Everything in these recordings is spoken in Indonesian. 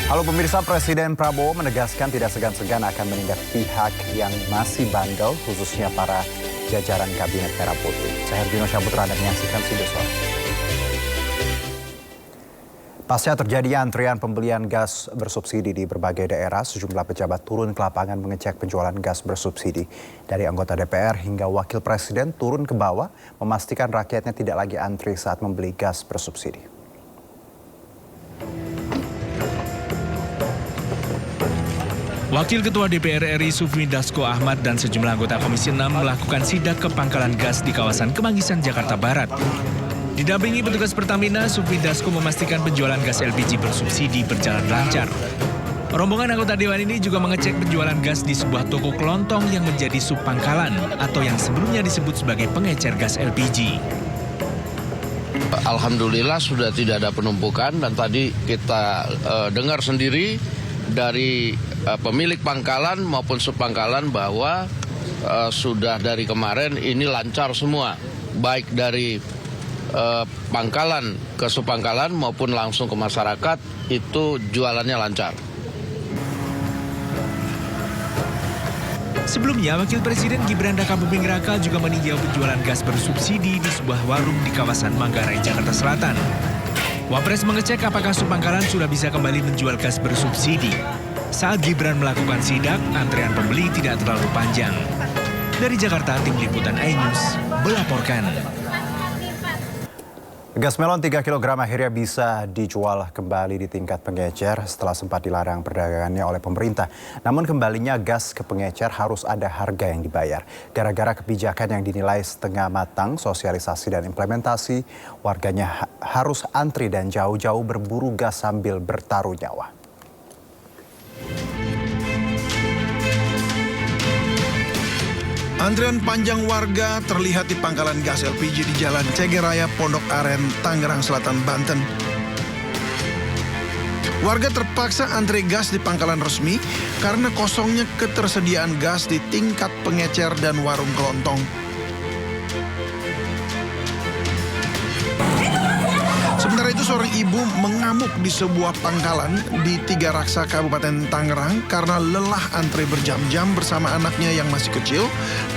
Halo pemirsa, Presiden Prabowo menegaskan tidak segan-segan akan menindak pihak yang masih bandel, khususnya para jajaran Kabinet Merah Putih. Saya Herjino Syaputra, Anda menyaksikan Sidosor. Pasca terjadi antrian pembelian gas bersubsidi di berbagai daerah, sejumlah pejabat turun ke lapangan mengecek penjualan gas bersubsidi. Dari anggota DPR hingga wakil presiden turun ke bawah, memastikan rakyatnya tidak lagi antri saat membeli gas bersubsidi. Wakil Ketua DPR RI Sufmi Dasko Ahmad dan sejumlah anggota Komisi 6 melakukan sidak ke pangkalan gas di kawasan Kemanggisan, Jakarta Barat. Didampingi petugas Pertamina, Sufmi Dasko memastikan penjualan gas LPG bersubsidi berjalan lancar. Rombongan anggota Dewan ini juga mengecek penjualan gas di sebuah toko kelontong yang menjadi subpangkalan atau yang sebelumnya disebut sebagai pengecer gas LPG. Alhamdulillah sudah tidak ada penumpukan dan tadi kita dengar sendiri dari pemilik pangkalan maupun subpangkalan bahwa sudah dari kemarin ini lancar semua, baik dari pangkalan ke subpangkalan maupun langsung ke masyarakat, itu jualannya lancar. Sebelumnya, Wakil Presiden Gibran Rakabuming Raka juga meninjau penjualan gas bersubsidi di sebuah warung di kawasan Manggarai, Jakarta Selatan. Wapres mengecek apakah subpangkalan sudah bisa kembali menjual gas bersubsidi. Saat Gibran melakukan sidak, antrean pembeli tidak terlalu panjang. Dari Jakarta, Tim Liputan iNews melaporkan. Gas melon 3 kg akhirnya bisa dijual kembali di tingkat pengecer setelah sempat dilarang perdagangannya oleh pemerintah. Namun kembalinya gas ke pengecer harus ada harga yang dibayar. Gara-gara kebijakan yang dinilai setengah matang, sosialisasi dan implementasi, warganya harus antri dan jauh-jauh berburu gas sambil bertaruh nyawa. Antrian panjang warga terlihat di pangkalan gas LPG di Jalan Cegeraya, Pondok Aren, Tangerang Selatan, Banten. Warga terpaksa antri gas di pangkalan resmi karena kosongnya ketersediaan gas di tingkat pengecer dan warung kelontong. Sementara itu seorang ibu mengamuk di sebuah pangkalan di Tiga Raksa, Kabupaten Tangerang karena lelah antre berjam-jam bersama anaknya yang masih kecil,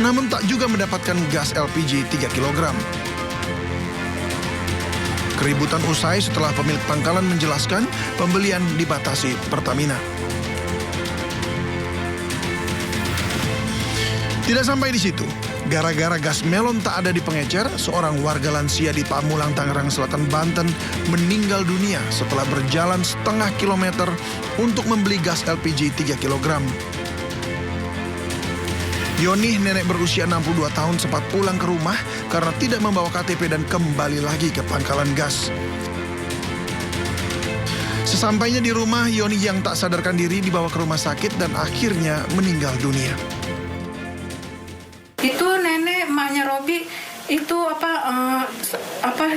namun tak juga mendapatkan gas LPG 3 kg. Keributan usai setelah pemilik pangkalan menjelaskan pembelian dibatasi Pertamina. Tidak sampai di situ. Gara-gara gas melon tak ada di pengecer, seorang warga lansia di Pamulang, Tangerang Selatan, Banten meninggal dunia setelah berjalan setengah kilometer untuk membeli gas LPG 3 kg. Yoni, nenek berusia 62 tahun, sempat pulang ke rumah karena tidak membawa KTP dan kembali lagi ke pangkalan gas. Sesampainya di rumah, Yoni yang tak sadarkan diri dibawa ke rumah sakit dan akhirnya meninggal dunia. Itu nenek emaknya Robi itu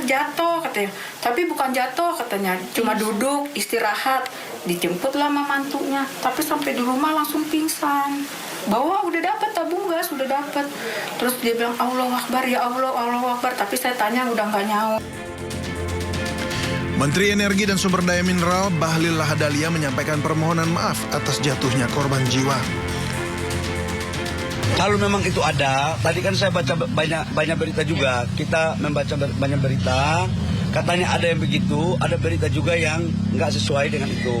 jatuh katanya, tapi bukan jatuh katanya, cuma duduk istirahat, dijemputlah sama mantunya, tapi sampai di rumah langsung pingsan. Bahwa udah dapat tabung gas, udah dapat. Terus dia bilang Allahu Akbar, ya Allah, Allahu Akbar, tapi saya tanya udah nggak nyaut. Menteri Energi dan Sumber Daya Mineral Bahlil Lahadalia menyampaikan permohonan maaf atas jatuhnya korban jiwa. Kalau memang itu ada, tadi kan saya baca banyak berita juga. Kita membaca banyak berita, katanya ada yang begitu, ada berita juga yang nggak sesuai dengan itu.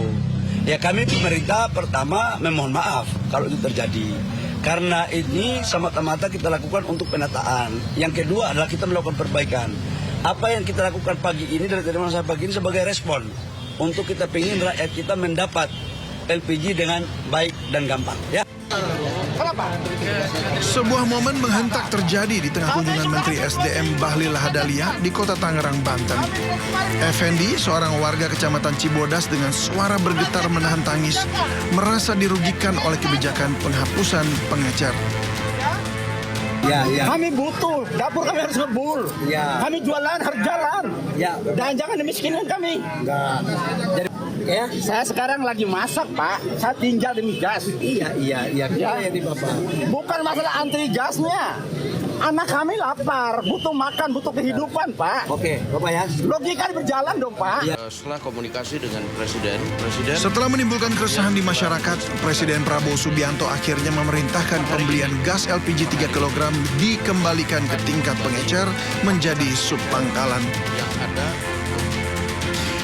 Ya kami pemerintah pertama memohon maaf kalau itu terjadi. Karena ini semata-mata kita lakukan untuk penataan. Yang kedua adalah kita melakukan perbaikan. Apa yang kita lakukan pagi ini dari masa pagi ini sebagai respon untuk kita ingin rakyat kita mendapat LPG dengan baik dan gampang. Ya. Sebuah momen menghentak terjadi di tengah kunjungan Menteri SDM Bahlil Lahadalia di Kota Tangerang, Banten. Effendi, seorang warga Kecamatan Cibodas dengan suara bergetar menahan tangis, merasa dirugikan oleh kebijakan penghapusan pengecer. Ya. Kami butuh, dapur kami harus ngebul. Ya. Kami jualan harus jalan. Ya. Dan jangan dimiskinkan kami. Enggak. Ya. Saya sekarang lagi masak, Pak. Saya tinggal demi gas. Iya. Kita yang di Bapak. Bukan masalah antri gasnya. Anak kami lapar, butuh makan, butuh kehidupan, Pak. Oke, Bapak ya. Logika berjalan dong, Pak. Setelah komunikasi dengan Presiden Setelah menimbulkan keresahan di masyarakat, Presiden Prabowo Subianto akhirnya memerintahkan pembelian gas LPG 3 kg dikembalikan ke tingkat pengecer menjadi subpangkalan. yang ada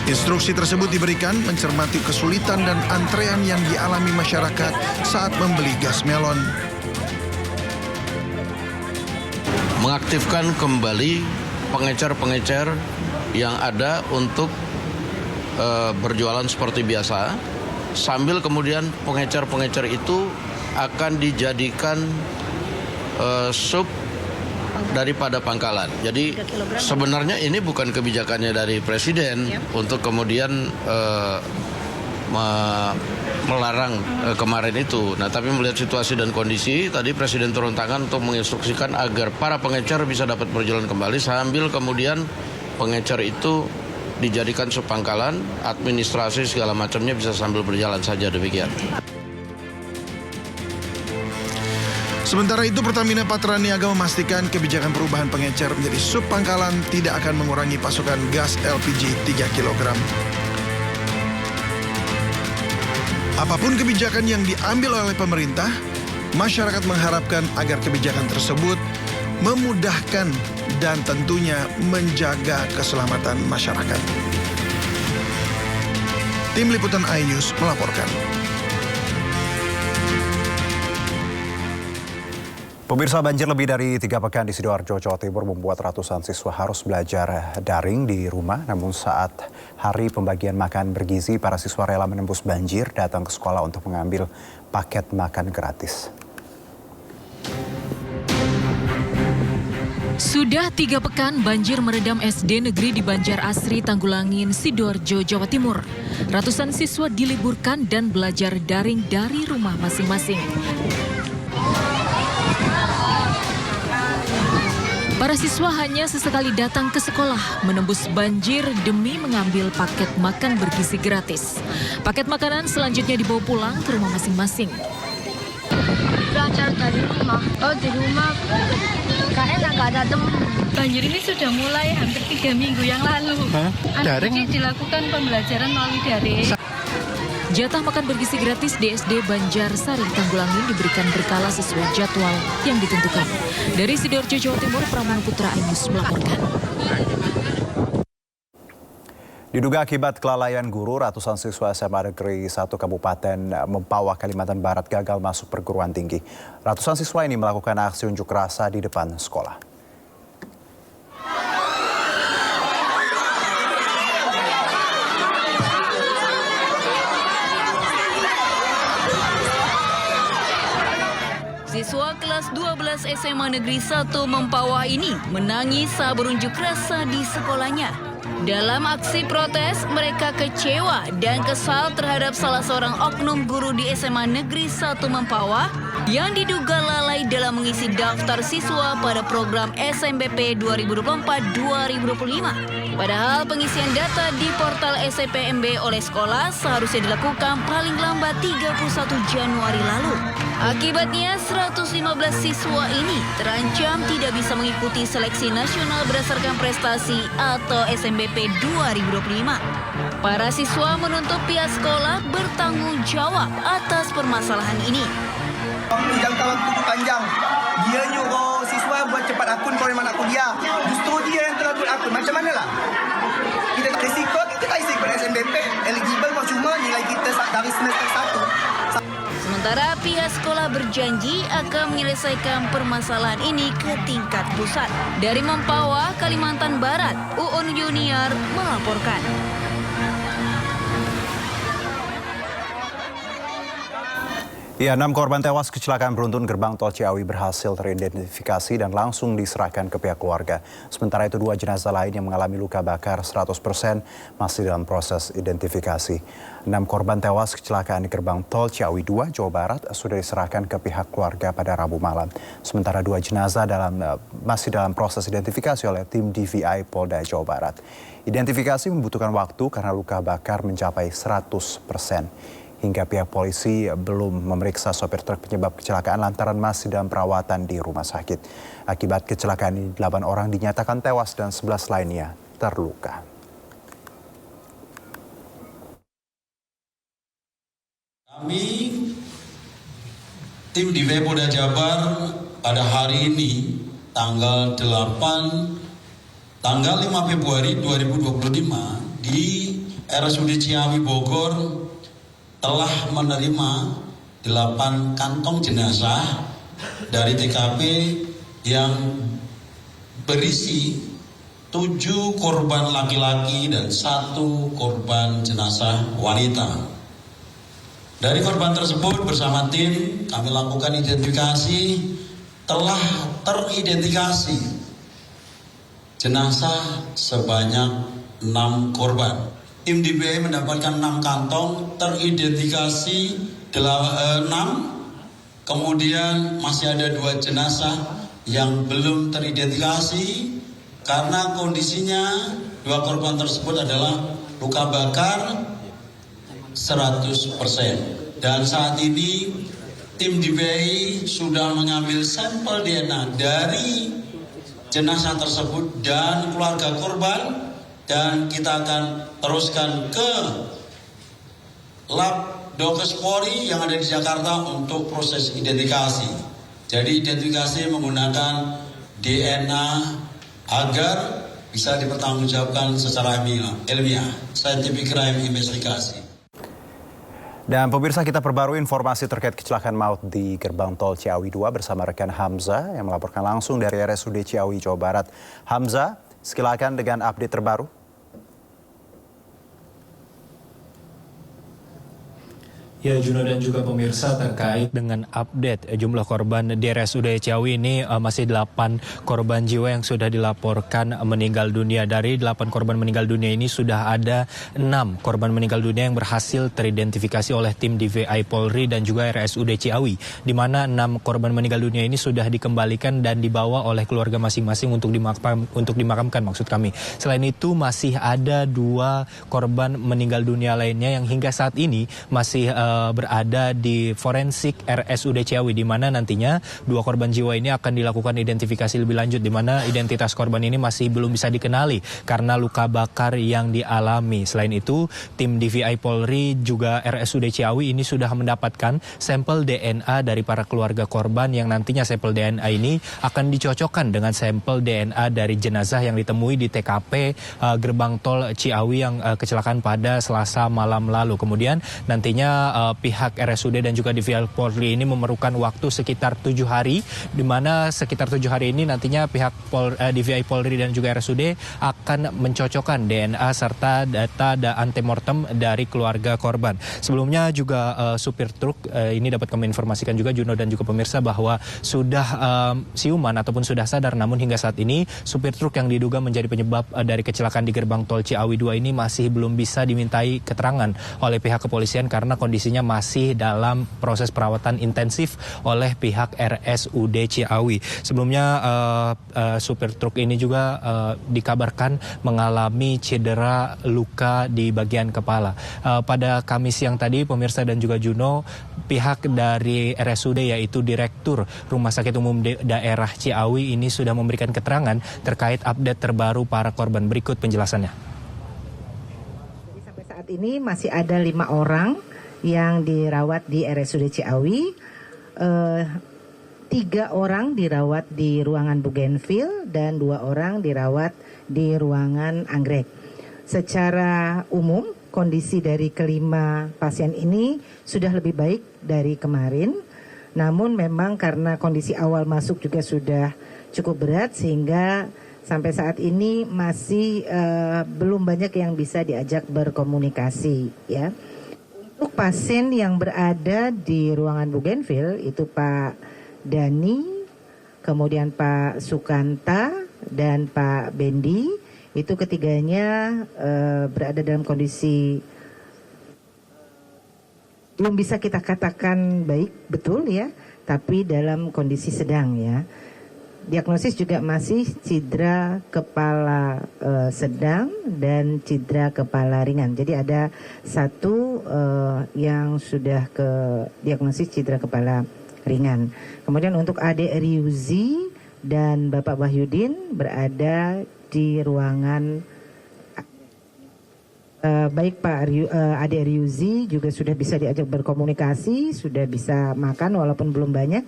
Instruksi tersebut diberikan mencermati kesulitan dan antrean yang dialami masyarakat saat membeli gas melon. mengaktifkan kembali pengecer-pengecer yang ada untuk berjualan seperti biasa, sambil kemudian pengecer-pengecer itu akan dijadikan sub daripada pangkalan. Jadi sebenarnya ini bukan kebijakannya dari Presiden untuk kemudian melarang kemarin itu. Nah, tapi melihat situasi dan kondisi, tadi Presiden turun tangan untuk menginstruksikan agar para pengecer bisa dapat berjalan kembali, sambil kemudian pengecer itu dijadikan subpangkalan, administrasi segala macamnya bisa sambil berjalan saja, demikian. Sementara itu, Pertamina Patraniaga memastikan kebijakan perubahan pengecer menjadi subpangkalan tidak akan mengurangi pasokan gas LPG 3 kg. Apapun kebijakan yang diambil oleh pemerintah, masyarakat mengharapkan agar kebijakan tersebut memudahkan dan tentunya menjaga keselamatan masyarakat. Tim Liputan iNews melaporkan. Pemirsa, banjir lebih dari 3 pekan di Sidoarjo, Jawa Timur membuat ratusan siswa harus belajar daring di rumah. Namun saat hari pembagian makan bergizi, para siswa rela menembus banjir datang ke sekolah untuk mengambil paket makan gratis. Sudah 3 pekan banjir meredam SD negeri di Banjar Asri, Tanggulangin, Sidoarjo, Jawa Timur. Ratusan siswa diliburkan dan belajar daring dari rumah masing-masing. Para siswa hanya sesekali datang ke sekolah menembus banjir demi mengambil paket makan bergizi gratis. Paket makanan selanjutnya dibawa pulang ke rumah masing-masing. Belajar dari rumah. Oh, di rumah kayaknya nggak ada teman. Banjir ini sudah mulai hampir 3 minggu yang lalu. Anak-anak dilakukan pembelajaran melalui daring. Jatah makan bergizi gratis di SD Banjar Sari, Tanggulangin diberikan berkala sesuai jadwal yang ditentukan. Dari Sidoarjo, Jawa Timur, Pramono Putra iNews melaporkan. Diduga akibat kelalaian guru, ratusan siswa SMA Negeri 1 Kabupaten Mempawah, Kalimantan Barat gagal masuk perguruan tinggi. Ratusan siswa ini melakukan aksi unjuk rasa di depan sekolah. Siswa kelas 12 SMA Negeri 1 Mempawah ini menangis saat berunjuk rasa di sekolahnya. Dalam aksi protes, mereka kecewa dan kesal terhadap salah seorang oknum guru di SMA Negeri 1 Mempawah yang diduga lalai dalam mengisi daftar siswa pada program SMBP 2024-2025. Padahal pengisian data di portal SPMB oleh sekolah seharusnya dilakukan paling lambat 31 Januari lalu. Akibatnya 115 siswa ini terancam tidak bisa mengikuti seleksi nasional berdasarkan prestasi atau SMBP 2025. Para siswa menuntut pihak sekolah bertanggung jawab atas permasalahan ini. Jangka waktu itu panjang. Dia nyuruh siswa buat cepat akun kalau memang nak kuliah. Justru dia yang telah buat akun. Macam mana lah? Kita risiko, kita tak isi pada SMBP. Eligible cuma nilai kita dari semester 1. Sementara pihak sekolah berjanji akan menyelesaikan permasalahan ini ke tingkat pusat. Dari Mempawah, Kalimantan Barat, Uun Junior melaporkan. Ya, 6 korban tewas kecelakaan beruntun gerbang tol Ciawi berhasil teridentifikasi dan langsung diserahkan ke pihak keluarga. Sementara itu 2 jenazah lain yang mengalami luka bakar 100% masih dalam proses identifikasi. 6 korban tewas kecelakaan di gerbang tol Ciawi 2, Jawa Barat sudah diserahkan ke pihak keluarga pada Rabu malam. Sementara 2 jenazah masih dalam proses identifikasi oleh tim DVI Polda Jawa Barat. Identifikasi membutuhkan waktu karena luka bakar mencapai 100%. Hingga pihak polisi belum memeriksa sopir truk penyebab kecelakaan lantaran masih dalam perawatan di rumah sakit. Akibat kecelakaan ini 8 orang dinyatakan tewas dan 11 lainnya terluka. Kami tim DPI Polda Jabar pada hari ini tanggal 5 Februari 2025 di RSUD Ciawi Bogor telah menerima 8 kantong jenazah dari TKP yang berisi 7 korban laki-laki dan 1 korban jenazah wanita. Dari korban tersebut bersama tim kami lakukan identifikasi, telah teridentifikasi jenazah sebanyak 6 korban. Tim DPI mendapatkan 6 kantong, teridentifikasi 6, kemudian masih ada 2 jenazah yang belum teridentifikasi karena kondisinya 2 korban tersebut adalah luka bakar 100%. Dan saat ini tim DPI sudah mengambil sampel DNA dari jenazah tersebut dan keluarga korban, dan kita akan teruskan ke Lab Dokes Polri yang ada di Jakarta untuk proses identifikasi. Jadi identifikasi menggunakan DNA agar bisa dipertanggungjawabkan secara ilmiah, scientific crime investigasi. Dan pemirsa, kita perbarui informasi terkait kecelakaan maut di gerbang tol Ciawi 2 bersama rekan Hamzah yang melaporkan langsung dari RSUD Ciawi, Jawa Barat. Hamzah, silakan dengan update terbaru. Ya, Juno dan juga pemirsa, terkait dengan update jumlah korban di RSUD Ciawi ini masih 8 korban jiwa yang sudah dilaporkan meninggal dunia. Dari 8 korban meninggal dunia ini sudah ada 6 korban meninggal dunia yang berhasil teridentifikasi oleh tim DVI Polri dan juga RSUD Ciawi, di mana 6 korban meninggal dunia ini sudah dikembalikan dan dibawa oleh keluarga masing-masing untuk dimakamkan maksud kami. Selain itu masih ada 2 korban meninggal dunia lainnya yang hingga saat ini masih berada di forensik RSUD Ciawi, di mana nantinya 2 korban jiwa ini akan dilakukan identifikasi lebih lanjut, di mana identitas korban ini masih belum bisa dikenali karena luka bakar yang dialami. Selain itu, tim DVI Polri juga RSUD Ciawi ini sudah mendapatkan sampel DNA dari para keluarga korban, yang nantinya sampel DNA ini akan dicocokkan dengan sampel DNA dari jenazah yang ditemui di TKP gerbang tol Ciawi yang kecelakaan pada Selasa malam lalu. Kemudian nantinya pihak RSUD dan juga DVI Polri ini memerlukan waktu sekitar 7 hari, di mana sekitar 7 hari ini nantinya pihak DVI Polri dan juga RSUD akan mencocokkan DNA serta data antemortem dari keluarga korban. Sebelumnya juga supir truk ini dapat kami informasikan juga, Juno dan juga pemirsa, bahwa sudah siuman ataupun sudah sadar, namun hingga saat ini supir truk yang diduga menjadi penyebab dari kecelakaan di gerbang tol Ciawi 2 ini masih belum bisa dimintai keterangan oleh pihak kepolisian karena kondisinya masih dalam proses perawatan intensif oleh pihak RSUD Ciawi. Sebelumnya supir truk ini juga dikabarkan mengalami cedera luka di bagian kepala. Pada Kamis siang tadi, pemirsa dan juga Juno, pihak dari RSUD yaitu Direktur Rumah Sakit Umum Daerah Ciawi ini sudah memberikan keterangan terkait update terbaru para korban. Berikut penjelasannya. Sampai saat ini masih ada 5 orang yang dirawat di RSUD Ciawi, 3 orang dirawat di ruangan Bougainville dan 2 orang dirawat di ruangan Anggrek. Secara umum, kondisi dari kelima pasien ini sudah lebih baik dari kemarin, namun memang karena kondisi awal masuk juga sudah cukup berat sehingga sampai saat ini masih belum banyak yang bisa diajak berkomunikasi, ya. Untuk pasien yang berada di ruangan Bougainville itu Pak Dani, kemudian Pak Sukanta dan Pak Bendi, itu ketiganya berada dalam kondisi belum bisa kita katakan baik betul, ya, tapi dalam kondisi sedang, ya. diagnosis juga masih cedera kepala sedang dan cedera kepala ringan. Jadi ada satu yang sudah ke diagnosis cedera kepala ringan. Kemudian untuk Ade Riuzi dan Bapak Wahyudin berada di ruangan. Baik Pak Ade Riuzi juga sudah bisa diajak berkomunikasi, sudah bisa makan walaupun belum banyak.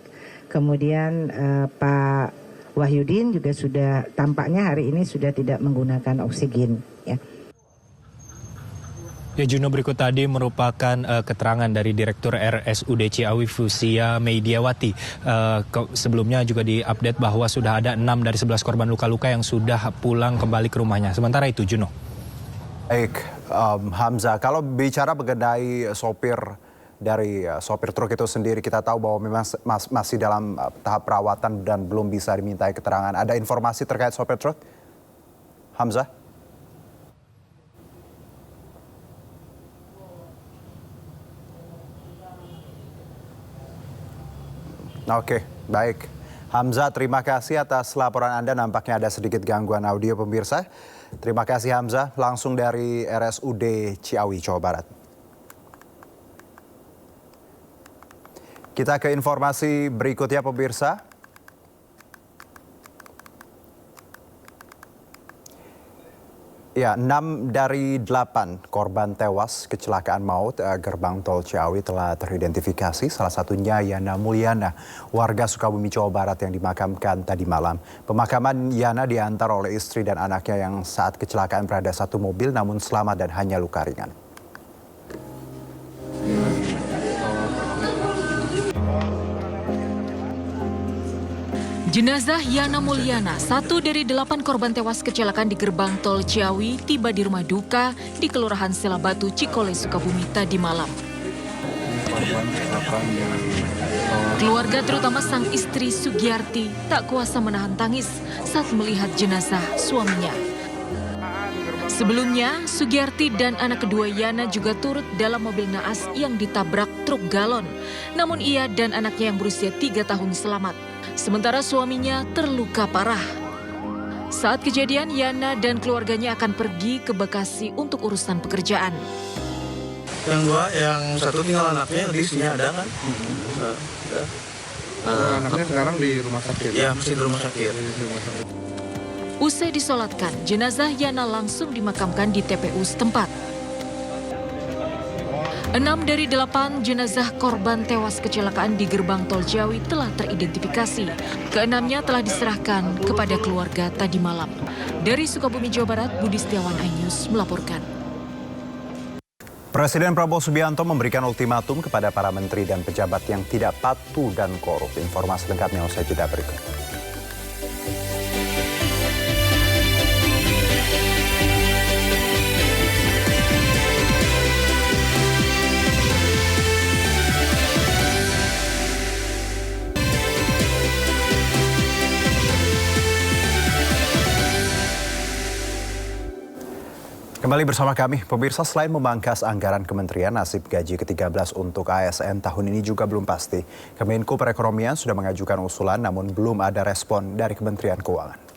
Kemudian Pak Wahyudin juga sudah tampaknya hari ini sudah tidak menggunakan oksigen. Ya. Ya, Juno, berikut tadi merupakan keterangan dari Direktur RSUD Ciawi Fusia Mediawati. Sebelumnya juga diupdate bahwa sudah ada 6 dari 11 korban luka-luka yang sudah pulang kembali ke rumahnya. Sementara itu, Juno. Baik, Hamzah, kalau bicara mengenai sopir truk itu sendiri, kita tahu bahwa memang masih dalam tahap perawatan dan belum bisa dimintai keterangan. Ada informasi terkait sopir truk, Hamzah? Oke, baik. Hamzah, terima kasih atas laporan Anda. Nampaknya ada sedikit gangguan audio pemirsa. Terima kasih Hamzah, langsung dari RSUD Ciawi, Jawa Barat. Kita ke informasi berikutnya pemirsa. Ya, 6 dari 8 korban tewas kecelakaan maut gerbang tol Ciawi telah teridentifikasi. Salah satunya Yana Mulyana, warga Sukabumi, Jawa Barat yang dimakamkan tadi malam. Pemakaman Yana diantar oleh istri dan anaknya yang saat kecelakaan berada satu mobil namun selamat dan hanya luka ringan. Jenazah Yana Mulyana, 1 dari 8 korban tewas kecelakaan di gerbang tol Ciawi, tiba di rumah duka di Kelurahan Selabatu, Cikole, Sukabumi tadi malam. Keluarga terutama sang istri Sugiyarti tak kuasa menahan tangis saat melihat jenazah suaminya. Sebelumnya, Sugiyarti dan anak kedua Yana juga turut dalam mobil naas yang ditabrak truk galon. Namun ia dan anaknya yang berusia 3 tahun selamat. Sementara suaminya terluka parah. Saat kejadian, Yana dan keluarganya akan pergi ke Bekasi untuk urusan pekerjaan. Yang satu tinggal anaknya, di sini ada kan? Anaknya sekarang di rumah sakit? Iya, masih di rumah sakit. Usai disolatkan, jenazah Yana langsung dimakamkan di TPU setempat. 6 dari 8 jenazah korban tewas kecelakaan di gerbang tol Ciawi telah teridentifikasi. Keenamnya telah diserahkan kepada keluarga tadi malam. Dari Sukabumi, Jawa Barat, Budi Setiawan, iNews melaporkan. Presiden Prabowo Subianto memberikan ultimatum kepada para menteri dan pejabat yang tidak patuh dan korup. Informasi lengkapnya usai jeda berikut. Kembali bersama kami, pemirsa. Selain memangkas anggaran kementerian, nasib gaji ke-13 untuk ASN tahun ini juga belum pasti. Kemenko Perekonomian sudah mengajukan usulan namun belum ada respon dari Kementerian Keuangan.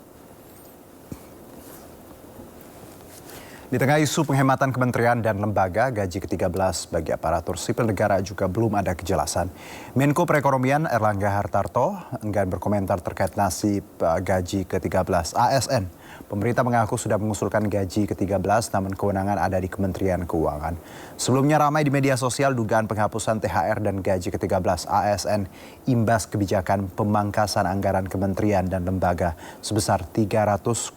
Di tengah isu penghematan kementerian dan lembaga, gaji ke-13 bagi aparatur sipil negara juga belum ada kejelasan. Menko Perekonomian Erlangga Hartarto enggan berkomentar terkait nasib gaji ke-13 ASN. Pemerintah mengaku sudah mengusulkan gaji ke-13 namun kewenangan ada di Kementerian Keuangan. Sebelumnya ramai di media sosial dugaan penghapusan THR dan gaji ke-13 ASN imbas kebijakan pemangkasan anggaran kementerian dan lembaga sebesar 300,7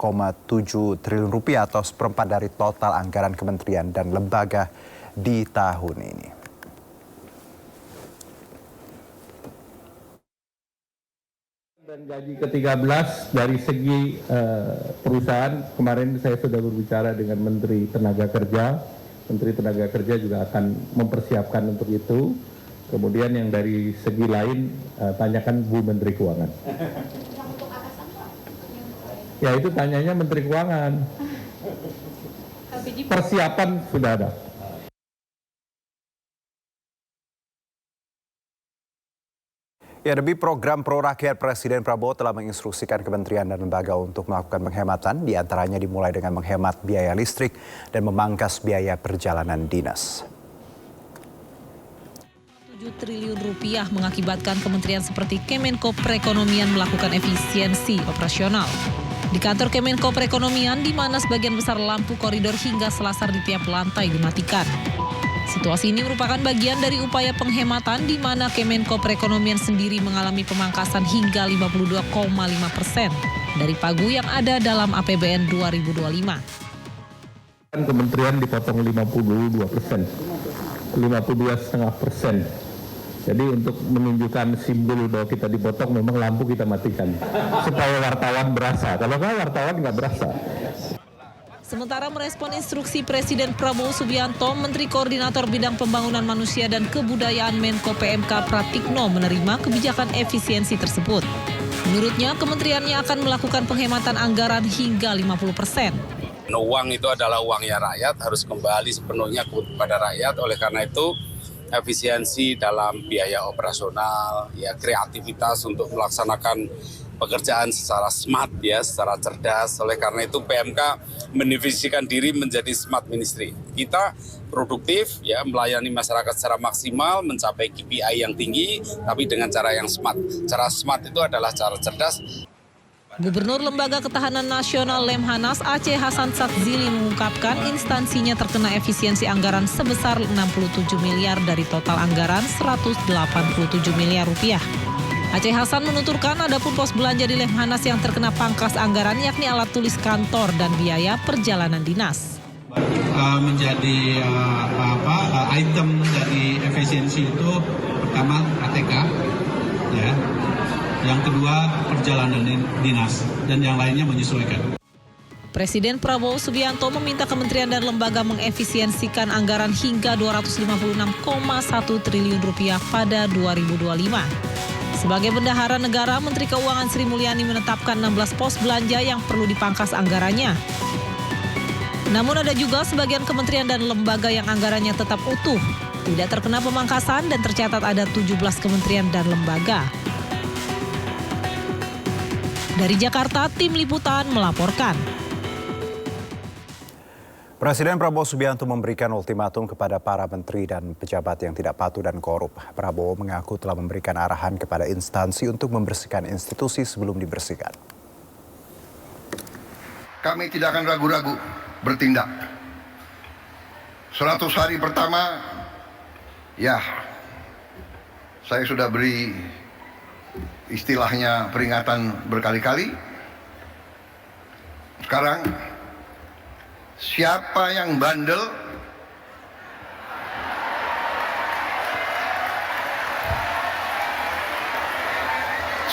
triliun rupiah atau seperempat dari total anggaran kementerian dan lembaga di tahun ini. Dan gaji ke-13 dari segi perusahaan, kemarin saya sudah berbicara dengan Menteri Tenaga Kerja. Menteri Tenaga Kerja juga akan mempersiapkan untuk itu. Kemudian yang dari segi lain, tanyakan Bu Menteri Keuangan. Ya itu tanyanya Menteri Keuangan. Persiapan sudah ada. Ya, demi program Pro Rakyat, Presiden Prabowo telah menginstruksikan kementerian dan lembaga untuk melakukan penghematan, diantaranya dimulai dengan menghemat biaya listrik dan memangkas biaya perjalanan dinas. 7 triliun rupiah mengakibatkan kementerian seperti Kemenko Perekonomian melakukan efisiensi operasional. Di kantor Kemenko Perekonomian, di mana sebagian besar lampu koridor hingga selasar di tiap lantai dimatikan. Situasi ini merupakan bagian dari upaya penghematan di mana Kemenko Perekonomian sendiri mengalami pemangkasan hingga 52,5% dari pagu yang ada dalam APBN 2025. Kementerian dipotong 52%, 52,5%. Jadi untuk menunjukkan simbol bahwa kita dipotong, memang lampu kita matikan supaya wartawan berasa. Kalau nggak, wartawan nggak berasa. Sementara merespon instruksi Presiden Prabowo Subianto, Menteri Koordinator Bidang Pembangunan Manusia dan Kebudayaan Menko PMK Pratikno menerima kebijakan efisiensi tersebut. Menurutnya, kementeriannya akan melakukan penghematan anggaran hingga 50%. Uang itu adalah uangnya rakyat, harus kembali sepenuhnya kepada rakyat. Oleh karena itu, efisiensi dalam biaya operasional, ya kreativitas untuk melaksanakan pekerjaan secara smart, ya, secara cerdas. Oleh karena itu PMK mendefinisikan diri menjadi smart ministry. Kita produktif, ya, melayani masyarakat secara maksimal, mencapai KPI yang tinggi, tapi dengan cara yang smart. Cara smart itu adalah cara cerdas. Gubernur Lembaga Ketahanan Nasional Lemhanas Aceh Hasan Satzili mengungkapkan instansinya terkena efisiensi anggaran sebesar 67 miliar dari total anggaran 187 miliar rupiah. Aceh Hasan menuturkan adapun pos belanja di Lemhanas yang terkena pangkas anggaran yakni alat tulis kantor dan biaya perjalanan dinas. Menjadi item dari efisiensi itu pertama ATK, ya. Yang kedua perjalanan dinas dan yang lainnya menyesuaikan. Presiden Prabowo Subianto meminta kementerian dan lembaga mengefisiensikan anggaran hingga 256,1 triliun rupiah pada 2025. Sebagai bendahara negara, Menteri Keuangan Sri Mulyani menetapkan 16 pos belanja yang perlu dipangkas anggarannya. Namun ada juga sebagian kementerian dan lembaga yang anggarannya tetap utuh, tidak terkena pemangkasan dan tercatat ada 17 kementerian dan lembaga. Dari Jakarta, Tim Liputan melaporkan. Presiden Prabowo Subianto memberikan ultimatum kepada para menteri dan pejabat yang tidak patuh dan korup. Prabowo mengaku telah memberikan arahan kepada instansi untuk membersihkan institusi sebelum dibersihkan. Kami tidak akan ragu-ragu bertindak. 100 hari pertama, ya, saya sudah beri istilahnya peringatan berkali-kali. Sekarang, siapa yang bandel,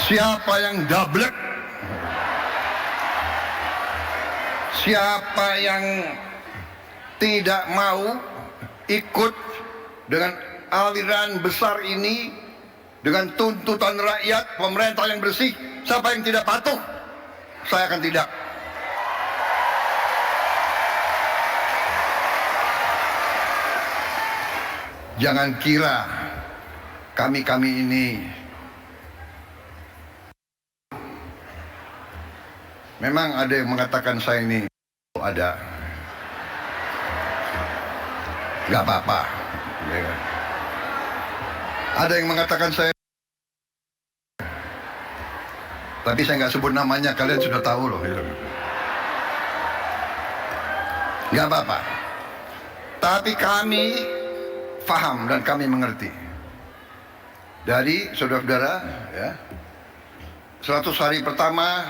siapa yang dablek, siapa yang tidak mau ikut dengan aliran besar ini, dengan tuntutan rakyat, pemerintah yang bersih, siapa yang tidak patuh, saya akan tidak. Jangan kira kami ini memang ada yang mengatakan saya ini ada, nggak apa-apa. Ada yang mengatakan saya, tapi saya nggak sebut namanya, kalian sudah tahu loh. Nggak apa-apa. Tapi kami paham dan kami mengerti. Dari saudara-saudara, ya, 100 hari pertama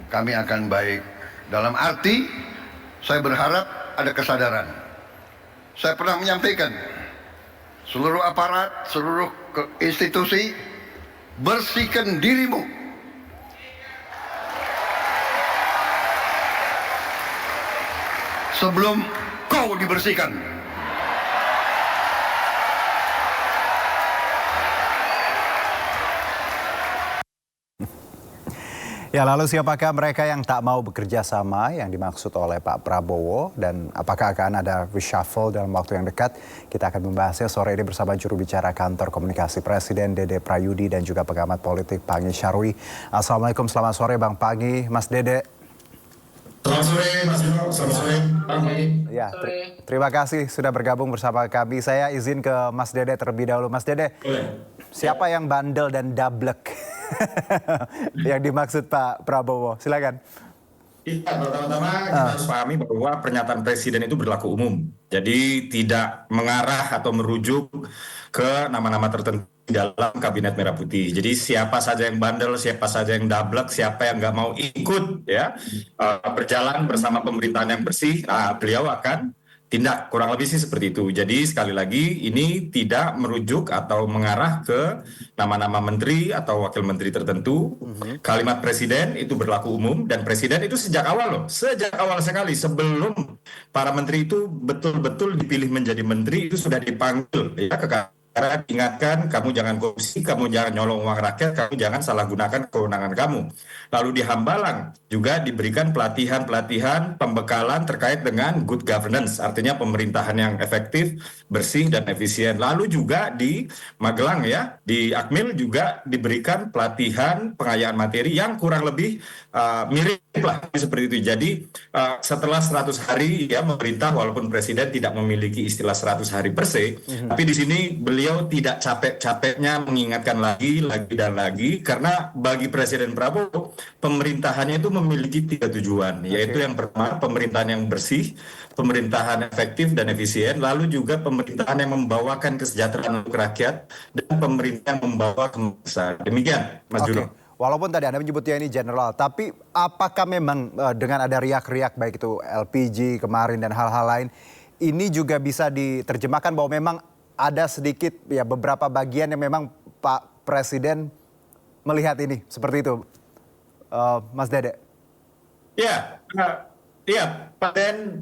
kami akan baik. Dalam arti, saya berharap ada kesadaran. Saya pernah menyampaikan, seluruh aparat, seluruh institusi, bersihkan dirimu. Sebelum kau dibersihkan. Ya, lalu siapakah mereka yang tak mau bekerja sama yang dimaksud oleh Pak Prabowo, dan apakah akan ada reshuffle dalam waktu yang dekat? Kita akan membahasnya sore ini bersama juru bicara Kantor Komunikasi Presiden Dede Prayudi dan juga pengamat politik Panggi Syarwi. Assalamualaikum, selamat sore Bang Panggi, Mas Dede. Selamat sore Mas Bimo, selamat sore Bang Panggi. Ya, terima kasih sudah bergabung bersama kami. Saya izin ke Mas Dede terlebih dahulu. Mas Dede, siapa yang bandel dan dablek yang dimaksud Pak Prabowo? Silakan. Iya, pertama-tama kita harus pahami bahwa pernyataan Presiden itu berlaku umum. Jadi tidak mengarah atau merujuk ke nama-nama tertentu dalam Kabinet Merah Putih. Jadi siapa saja yang bandel, siapa saja yang dablek, siapa yang nggak mau ikut ya berjalan bersama pemerintahan yang bersih, beliau akan tindak, kurang lebih sih seperti itu. Jadi sekali lagi ini tidak merujuk atau mengarah ke nama-nama menteri atau wakil menteri tertentu. Kalimat presiden itu berlaku umum, dan presiden itu sejak awal sekali sebelum para menteri itu betul-betul dipilih menjadi menteri itu sudah dipanggil ya ke karena diingatkan, kamu jangan korupsi, kamu jangan nyolong uang rakyat, kamu jangan salah gunakan kewenangan kamu. Lalu di Hambalang juga diberikan pelatihan-pelatihan pembekalan terkait dengan good governance, artinya pemerintahan yang efektif, bersih, dan efisien. Lalu juga di Magelang ya, di Akmil juga diberikan pelatihan pengayaan materi yang kurang lebih mirip lah seperti itu. Jadi setelah 100 hari ya pemerintah, walaupun presiden tidak memiliki istilah 100 hari per se, tapi di sini beliau tidak capek-capeknya mengingatkan lagi dan lagi, karena bagi Presiden Prabowo pemerintahannya itu memiliki 3 tujuan, yaitu yang pertama pemerintahan yang bersih, pemerintahan efektif dan efisien, lalu juga pemerintahan yang membawakan kesejahteraan untuk rakyat, dan pemerintah yang membawa kemajuan. Demikian Mas Juno. Walaupun tadi Anda menyebutnya ini general, tapi apakah memang dengan ada riak-riak baik itu LPG kemarin dan hal-hal lain, ini juga bisa diterjemahkan bahwa memang ada sedikit ya beberapa bagian yang memang Pak Presiden melihat ini seperti itu, Mas Dede? Ya,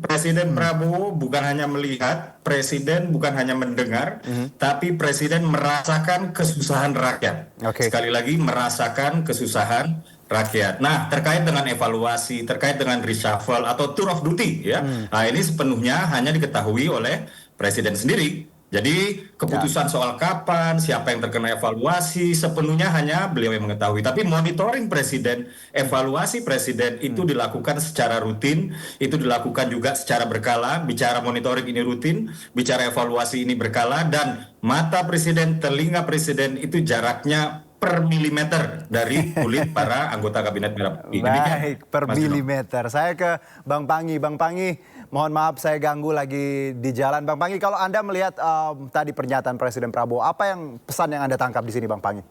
Presiden Prabowo bukan hanya melihat, Presiden bukan hanya mendengar, tapi Presiden merasakan kesusahan rakyat. Sekali lagi merasakan kesusahan rakyat. Nah, terkait dengan evaluasi, terkait dengan reshuffle atau tour of duty ya, nah ini sepenuhnya hanya diketahui oleh Presiden sendiri. Jadi keputusan soal kapan, siapa yang terkena evaluasi, sepenuhnya hanya beliau yang mengetahui. Tapi monitoring presiden, evaluasi presiden itu dilakukan secara rutin, itu dilakukan juga secara berkala. Bicara monitoring ini rutin, bicara evaluasi ini berkala, dan mata presiden, telinga presiden itu jaraknya per milimeter dari kulit para anggota Kabinet Merah Putih. Baik, per milimeter. Saya ke Bang Panggi. Bang Panggi, mohon maaf saya ganggu lagi di jalan. Bang Panggi, kalau Anda melihat tadi pernyataan Presiden Prabowo, apa yang pesan yang Anda tangkap di sini, Bang Panggi?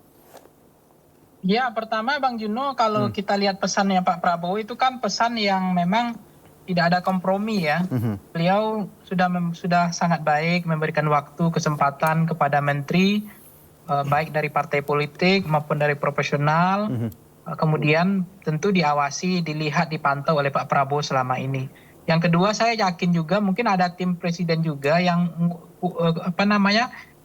Ya, pertama Bang Juno, kalau kita lihat pesannya Pak Prabowo itu kan pesan yang memang tidak ada kompromi ya. Beliau sudah sangat baik memberikan waktu, kesempatan kepada menteri, baik dari partai politik maupun dari profesional, kemudian tentu diawasi, dilihat, dipantau oleh Pak Prabowo selama ini. Yang kedua, saya yakin juga mungkin ada tim presiden juga yang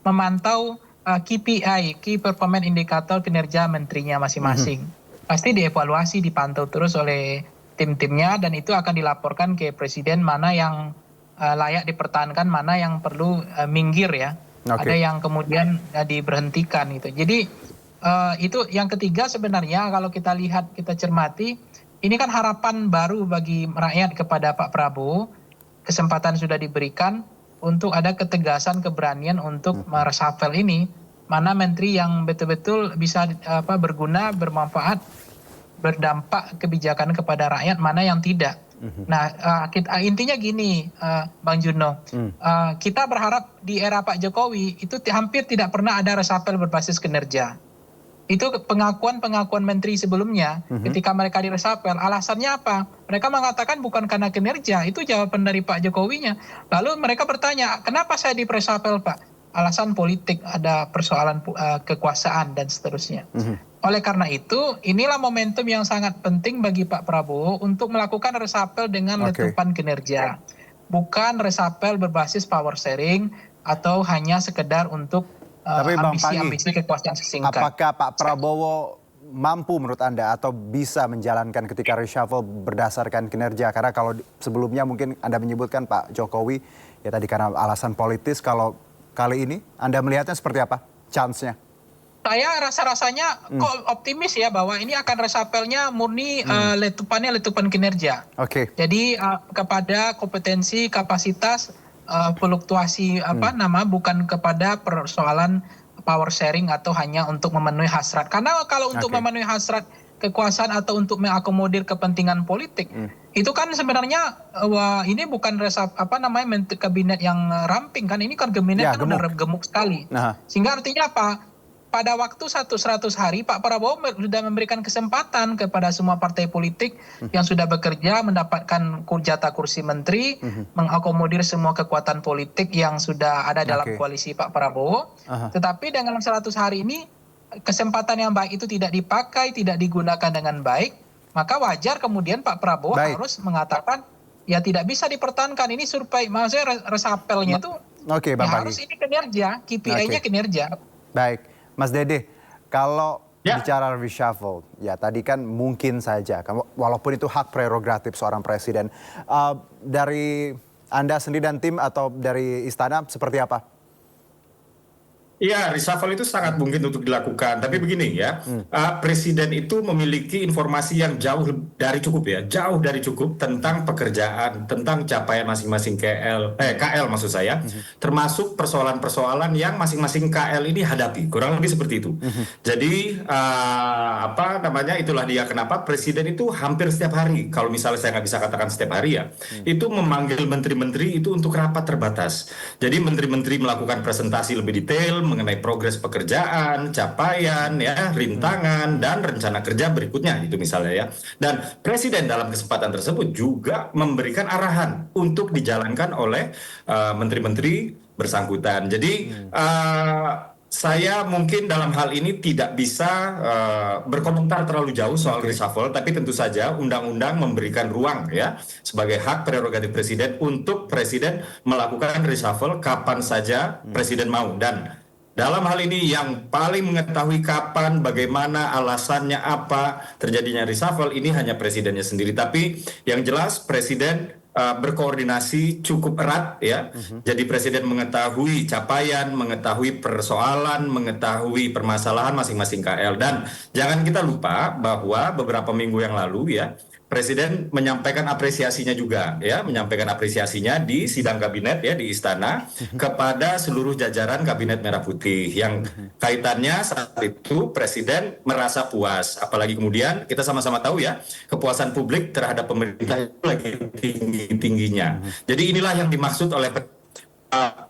memantau KPI, Key Performance Indicator, kinerja menterinya masing-masing. Pasti dievaluasi, dipantau terus oleh tim-timnya, dan itu akan dilaporkan ke presiden mana yang layak dipertahankan, mana yang perlu minggir ya. Ada yang kemudian diberhentikan gitu. Jadi itu yang ketiga sebenarnya kalau kita lihat, kita cermati, ini kan harapan baru bagi rakyat kepada Pak Prabowo. Kesempatan sudah diberikan untuk ada ketegasan, keberanian untuk mereshuffle ini. Mana menteri yang betul-betul bisa berguna, bermanfaat, berdampak kebijakan kepada rakyat, mana yang tidak. Nah, intinya gini, Bang Juno, kita berharap di era Pak Jokowi itu hampir tidak pernah ada reshuffle berbasis kinerja. Itu pengakuan menteri sebelumnya, ketika mereka di reshuffle, alasannya apa? Mereka mengatakan bukan karena kinerja, itu jawaban dari Pak Jokowinya. Lalu mereka bertanya, kenapa saya di reshuffle Pak? Alasan politik, ada persoalan kekuasaan dan seterusnya. Oleh karena itu, inilah momentum yang sangat penting bagi Pak Prabowo untuk melakukan reshuffle dengan letupan kinerja. Bukan reshuffle berbasis power sharing atau hanya sekedar untuk ambisi-ambisi kekuasaan sesingkat. Apakah Pak Prabowo mampu menurut Anda atau bisa menjalankan ketika reshuffle berdasarkan kinerja? Karena kalau sebelumnya mungkin Anda menyebutkan Pak Jokowi ya tadi karena alasan politis, kalau kali ini Anda melihatnya seperti apa chance-nya? Saya rasa-rasanya kok optimis ya bahwa ini akan reshuffle-nya murni letupan kinerja. Oke. Jadi kepada kompetensi, kapasitas, fluktuasi bukan kepada persoalan power sharing atau hanya untuk memenuhi hasrat. Karena kalau untuk memenuhi hasrat kekuasaan atau untuk mengakomodir kepentingan politik, itu kan sebenarnya ini bukan kabinet yang ramping kan, ini kan kabinet kan udah gemuk sekali. Sehingga artinya apa? Pada waktu 100 hari Pak Prabowo sudah memberikan kesempatan kepada semua partai politik yang sudah bekerja mendapatkan jatah kursi menteri, mengakomodir semua kekuatan politik yang sudah ada dalam koalisi Pak Prabowo. Tetapi dengan 100 hari ini kesempatan yang baik itu tidak dipakai, tidak digunakan dengan baik, maka wajar kemudian Pak Prabowo harus mengatakan ya tidak bisa dipertahankan ini survei, maksudnya reshuffle-nya itu harus ini kinerja, KPI-nya kinerja. Baik. Mas Dede, kalau bicara reshuffle, ya tadi kan mungkin saja, walaupun itu hak prerogatif seorang presiden. Dari Anda sendiri dan tim atau dari Istana seperti apa? Iya, reshuffle itu sangat mungkin untuk dilakukan. Tapi begini ya, presiden itu memiliki informasi yang jauh dari cukup tentang pekerjaan, tentang capaian masing-masing KL maksud saya, termasuk persoalan-persoalan yang masing-masing KL ini hadapi. Kurang lebih seperti itu. Jadi itulah dia kenapa presiden itu hampir setiap hari, kalau misalnya saya nggak bisa katakan setiap hari ya, itu memanggil menteri-menteri itu untuk rapat terbatas. Jadi menteri-menteri melakukan presentasi lebih detail mengenai progres pekerjaan, capaian, ya, rintangan, dan rencana kerja berikutnya, itu misalnya ya. Dan Presiden dalam kesempatan tersebut juga memberikan arahan untuk dijalankan oleh menteri-menteri bersangkutan. Jadi saya mungkin dalam hal ini tidak bisa berkomentar terlalu jauh soal reshuffle, tapi tentu saja undang-undang memberikan ruang ya sebagai hak prerogatif presiden untuk presiden melakukan reshuffle kapan saja presiden mau. Dan dalam hal ini yang paling mengetahui kapan, bagaimana, alasannya apa terjadinya reshuffle ini hanya presidennya sendiri. Tapi yang jelas presiden berkoordinasi cukup erat ya. Jadi presiden mengetahui capaian, mengetahui persoalan, mengetahui permasalahan masing-masing KL. Dan jangan kita lupa bahwa beberapa minggu yang lalu ya, Presiden menyampaikan apresiasinya juga ya, menyampaikan apresiasinya di sidang kabinet ya di Istana kepada seluruh jajaran Kabinet Merah Putih yang kaitannya saat itu Presiden merasa puas, apalagi kemudian kita sama-sama tahu ya kepuasan publik terhadap pemerintah itu lagi tinggi-tingginya. Jadi inilah yang dimaksud oleh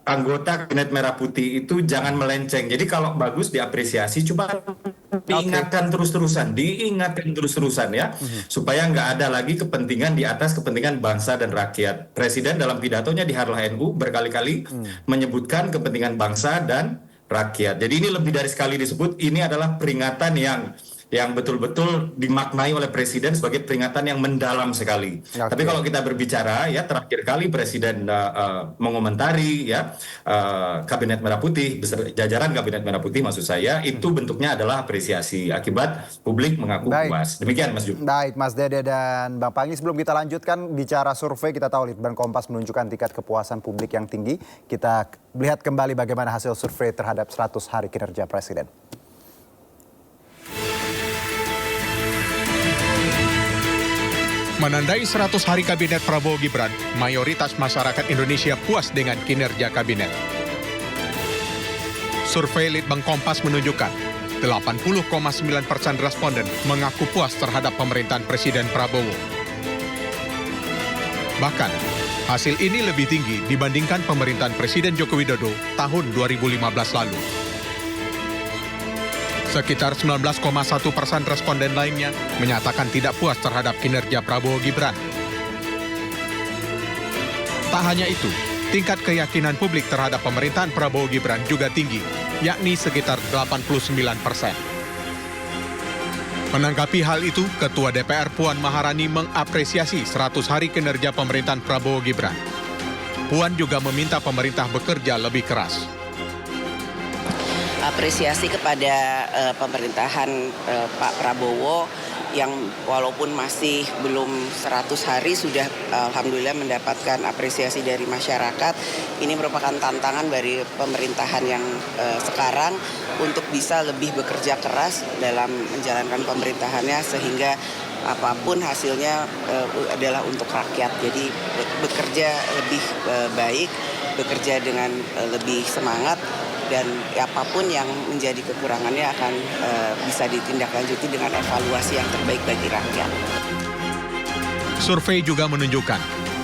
anggota Kabinet Merah Putih itu jangan melenceng. Jadi kalau bagus diapresiasi, cuma diingatkan terus-terusan ya, supaya nggak ada lagi kepentingan di atas kepentingan bangsa dan rakyat. Presiden dalam pidatonya di Harlah NU berkali-kali menyebutkan kepentingan bangsa dan rakyat. Jadi ini lebih dari sekali disebut, ini adalah peringatan yang betul-betul dimaknai oleh Presiden sebagai peringatan yang mendalam sekali. Tapi kalau kita berbicara ya terakhir kali Presiden mengomentari ya Kabinet Merah Putih, jajaran Kabinet Merah Putih maksud saya, itu bentuknya adalah apresiasi akibat publik mengaku puas. Demikian Mas Jum. Baik Mas Dede dan Bang Pangi, sebelum kita lanjutkan bicara survei, kita tahu Litbang Kompas menunjukkan tingkat kepuasan publik yang tinggi. Kita lihat kembali bagaimana hasil survei terhadap 100 hari kinerja Presiden. Menandai 100 hari Kabinet Prabowo Gibran, mayoritas masyarakat Indonesia puas dengan kinerja Kabinet. Survei Litbang Kompas menunjukkan 80,9% responden mengaku puas terhadap pemerintahan Presiden Prabowo. Bahkan, hasil ini lebih tinggi dibandingkan pemerintahan Presiden Joko Widodo tahun 2015 lalu. Sekitar 19,1% responden lainnya menyatakan tidak puas terhadap kinerja Prabowo Gibran. Tak hanya itu, tingkat keyakinan publik terhadap pemerintahan Prabowo Gibran juga tinggi, yakni sekitar 89%. Menanggapi hal itu, Ketua DPR Puan Maharani mengapresiasi 100 hari kinerja pemerintahan Prabowo Gibran. Puan juga meminta pemerintah bekerja lebih keras. apresiasi kepada pemerintahan Pak Prabowo yang walaupun masih belum 100 hari sudah alhamdulillah mendapatkan apresiasi dari masyarakat. Ini merupakan tantangan dari pemerintahan yang sekarang untuk bisa lebih bekerja keras dalam menjalankan pemerintahannya sehingga apapun hasilnya adalah untuk rakyat. Jadi bekerja lebih baik, bekerja dengan lebih semangat, dan apapun yang menjadi kekurangannya akan bisa ditindaklanjuti dengan evaluasi yang terbaik bagi rakyat. Survei juga menunjukkan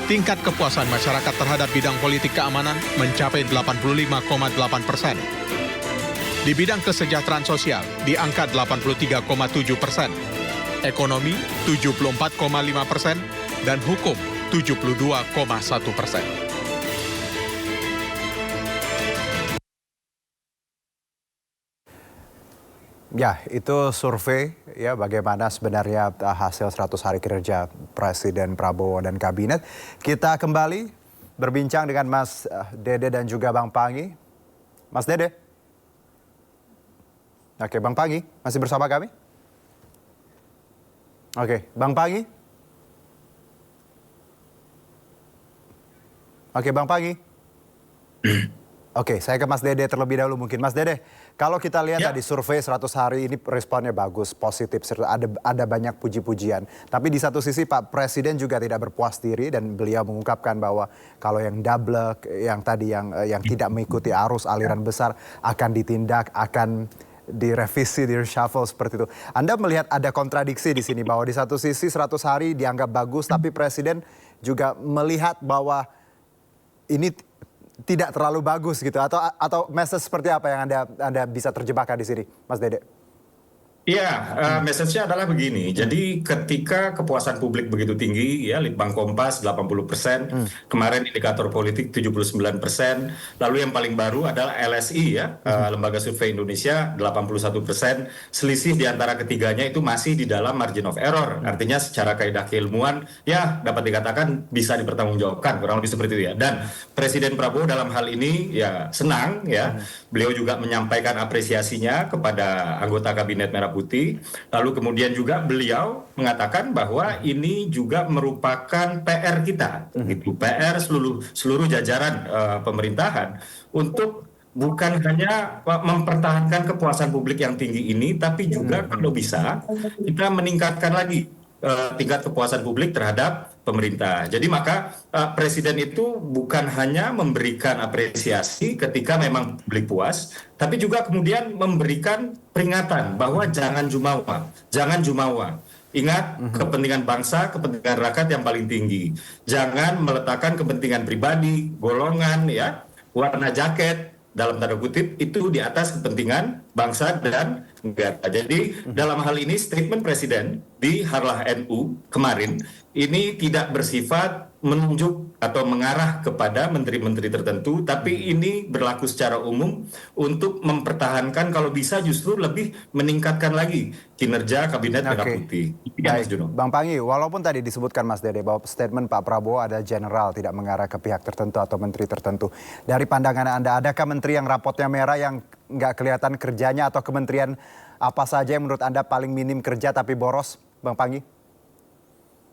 tingkat kepuasan masyarakat terhadap bidang politik keamanan mencapai 85,8%. Di bidang kesejahteraan sosial di angka 83,7%, ekonomi 74,5%, dan hukum 72,1%. Ya, itu survei ya bagaimana sebenarnya hasil 100 hari kinerja Presiden Prabowo dan Kabinet. Kita kembali berbincang dengan Mas Dede dan juga Bang Panggi. Mas Dede. Oke, Bang Panggi masih bersama kami? Oke, Bang Panggi. Oke, Bang Panggi. Oke, saya ke Mas Dede terlebih dahulu mungkin. Mas Dede, kalau kita lihat tadi survei 100 hari ini responnya bagus, positif, ada banyak puji-pujian. Tapi di satu sisi Pak Presiden juga tidak berpuas diri dan beliau mengungkapkan bahwa kalau yang double, yang tadi yang tidak mengikuti arus aliran besar akan ditindak, akan direvisi, di-reshuffle seperti itu. Anda melihat ada kontradiksi di sini bahwa di satu sisi 100 hari dianggap bagus, tapi Presiden juga melihat bahwa ini tidak terlalu bagus gitu, atau message seperti apa yang Anda bisa terjebakkan di sini, Mas Dede? Iya, message-nya adalah begini. Jadi ketika kepuasan publik begitu tinggi, ya Litbang Kompas 80%, kemarin indikator politik 79%, lalu yang paling baru adalah LSI ya, Lembaga Survei Indonesia 81%, selisih di antara ketiganya itu masih di dalam margin of error. Artinya secara kaidah keilmuan ya dapat dikatakan bisa dipertanggungjawabkan, kurang lebih seperti itu ya. Dan Presiden Prabowo dalam hal ini ya senang ya, beliau juga menyampaikan apresiasinya kepada anggota Kabinet Merah Putih. Lalu kemudian juga beliau mengatakan bahwa ini juga merupakan PR kita, gitu. PR seluruh jajaran pemerintahan untuk bukan hanya mempertahankan kepuasan publik yang tinggi ini, tapi juga kalau bisa kita meningkatkan lagi tingkat kepuasan publik terhadap pemerintah. Jadi maka Presiden itu bukan hanya memberikan apresiasi ketika memang publik puas, tapi juga kemudian memberikan peringatan bahwa jangan jumawa. Ingat kepentingan bangsa, kepentingan rakyat yang paling tinggi. Jangan meletakkan kepentingan pribadi, golongan, ya, warna jaket, dalam tanda kutip itu di atas kepentingan bangsa dan negara. Jadi dalam hal ini statement Presiden di Harlah NU kemarin ini tidak bersifat menunjuk atau mengarah kepada menteri-menteri tertentu, tapi ini berlaku secara umum untuk mempertahankan kalau bisa justru lebih meningkatkan lagi kinerja Kabinet Merah Putih. Baik, Bang Panggi, walaupun tadi disebutkan Mas Dede bahwa statement Pak Prabowo ada general tidak mengarah ke pihak tertentu atau menteri tertentu. Dari pandangan Anda, adakah menteri yang rapotnya merah yang nggak kelihatan kerjanya atau kementerian apa saja yang menurut Anda paling minim kerja tapi boros, Bang Panggi?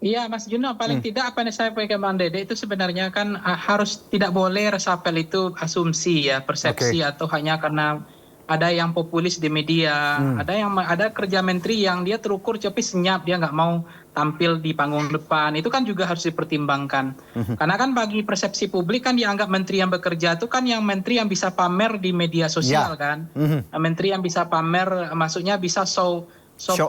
Iya Mas Juno, paling tidak apa yang saya sampaikan Bang Dede itu sebenarnya kan harus tidak boleh resapel itu asumsi ya, persepsi atau hanya karena ada yang populis di media, ada kerja menteri yang dia terukur tapi senyap, dia nggak mau tampil di panggung depan, itu kan juga harus dipertimbangkan. Karena kan bagi persepsi publik kan dianggap menteri yang bekerja itu kan yang menteri yang bisa pamer di media sosial kan, menteri yang bisa pamer, maksudnya bisa show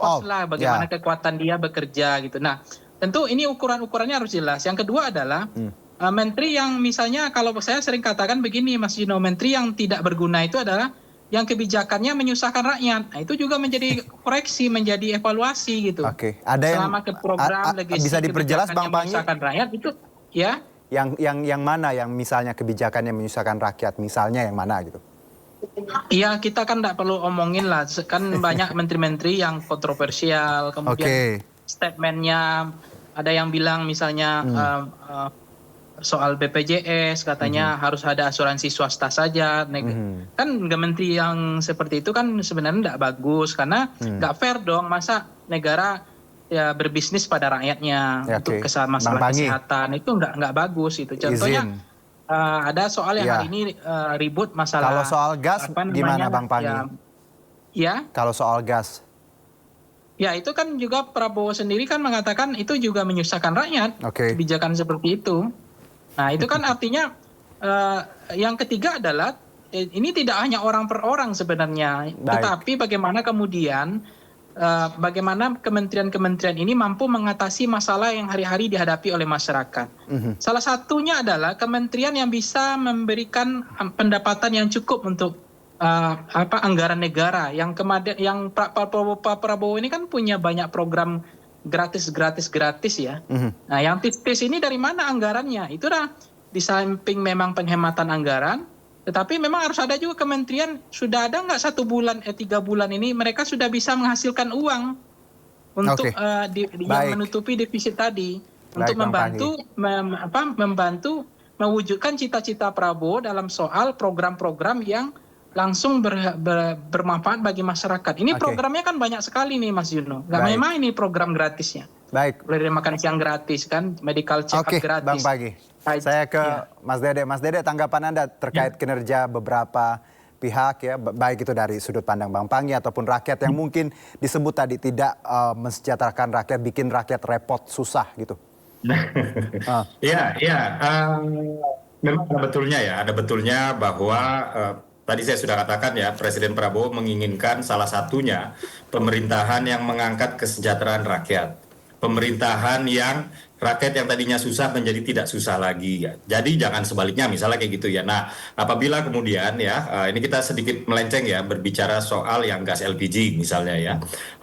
off lah bagaimana kekuatan dia bekerja gitu. Nah tentu ini ukurannya harus jelas. Yang kedua adalah menteri yang misalnya kalau saya sering katakan begini Mas Juno, menteri yang tidak berguna itu adalah yang kebijakannya menyusahkan rakyat. Nah, itu juga menjadi koreksi, menjadi evaluasi gitu. Ada yang selama ke program legasi bisa diperjelas Bang Panggi? Menyusahkan rakyat itu ya. Yang mana yang misalnya kebijakannya menyusahkan rakyat, misalnya yang mana gitu? Iya, kita kan tidak perlu omongin lah, kan banyak menteri-menteri yang kontroversial, kemudian statementnya ada yang bilang misalnya soal BPJS katanya harus ada asuransi swasta saja. Kan menteri yang seperti itu kan sebenarnya tidak bagus karena nggak fair dong, masa negara ya berbisnis pada rakyatnya untuk masalah kesehatan itu nggak bagus itu. Contohnya ada soal yang hari ini ribut masalah. Kalau soal gas gimana Bang Pangi? Ya. Kalau soal gas? Ya itu kan juga Prabowo sendiri kan mengatakan itu juga menyusahkan rakyat, kebijakan seperti itu. Nah itu kan artinya yang ketiga adalah ini tidak hanya orang per orang sebenarnya, tetapi bagaimana kemudian bagaimana kementerian-kementerian ini mampu mengatasi masalah yang hari-hari dihadapi oleh masyarakat. Salah satunya adalah kementerian yang bisa memberikan pendapatan yang cukup untuk anggaran negara. Yang Pak Prabowo ini kan punya banyak program gratis ya. Nah yang tis ini dari mana anggarannya? Itu di samping memang penghematan anggaran, tetapi memang harus ada juga kementerian, sudah ada nggak 1 bulan 3 bulan ini mereka sudah bisa menghasilkan uang untuk yang menutupi defisit tadi, untuk membantu mewujudkan cita-cita Prabowo dalam soal program-program yang langsung bermanfaat bagi masyarakat. Ini programnya kan banyak sekali nih Mas Juno. Nggak main-main ini program gratisnya. Mulai dari makan siang gratis kan, medical check up gratis. Bang Pangi. Saya ke Mas Dede. Mas Dede, tanggapan Anda terkait kinerja beberapa pihak ya, baik itu dari sudut pandang Bang Pangi ataupun rakyat yang mungkin disebut tadi tidak mensejahterakan rakyat, bikin rakyat repot, susah gitu. Memang ada betulnya bahwa tadi saya sudah katakan ya, Presiden Prabowo menginginkan salah satunya pemerintahan yang mengangkat kesejahteraan rakyat. Pemerintahan yang rakyat yang tadinya susah menjadi tidak susah lagi ya. Jadi jangan sebaliknya misalnya kayak gitu ya. Nah, apabila kemudian ya, ini kita sedikit melenceng ya berbicara soal yang gas LPG misalnya ya.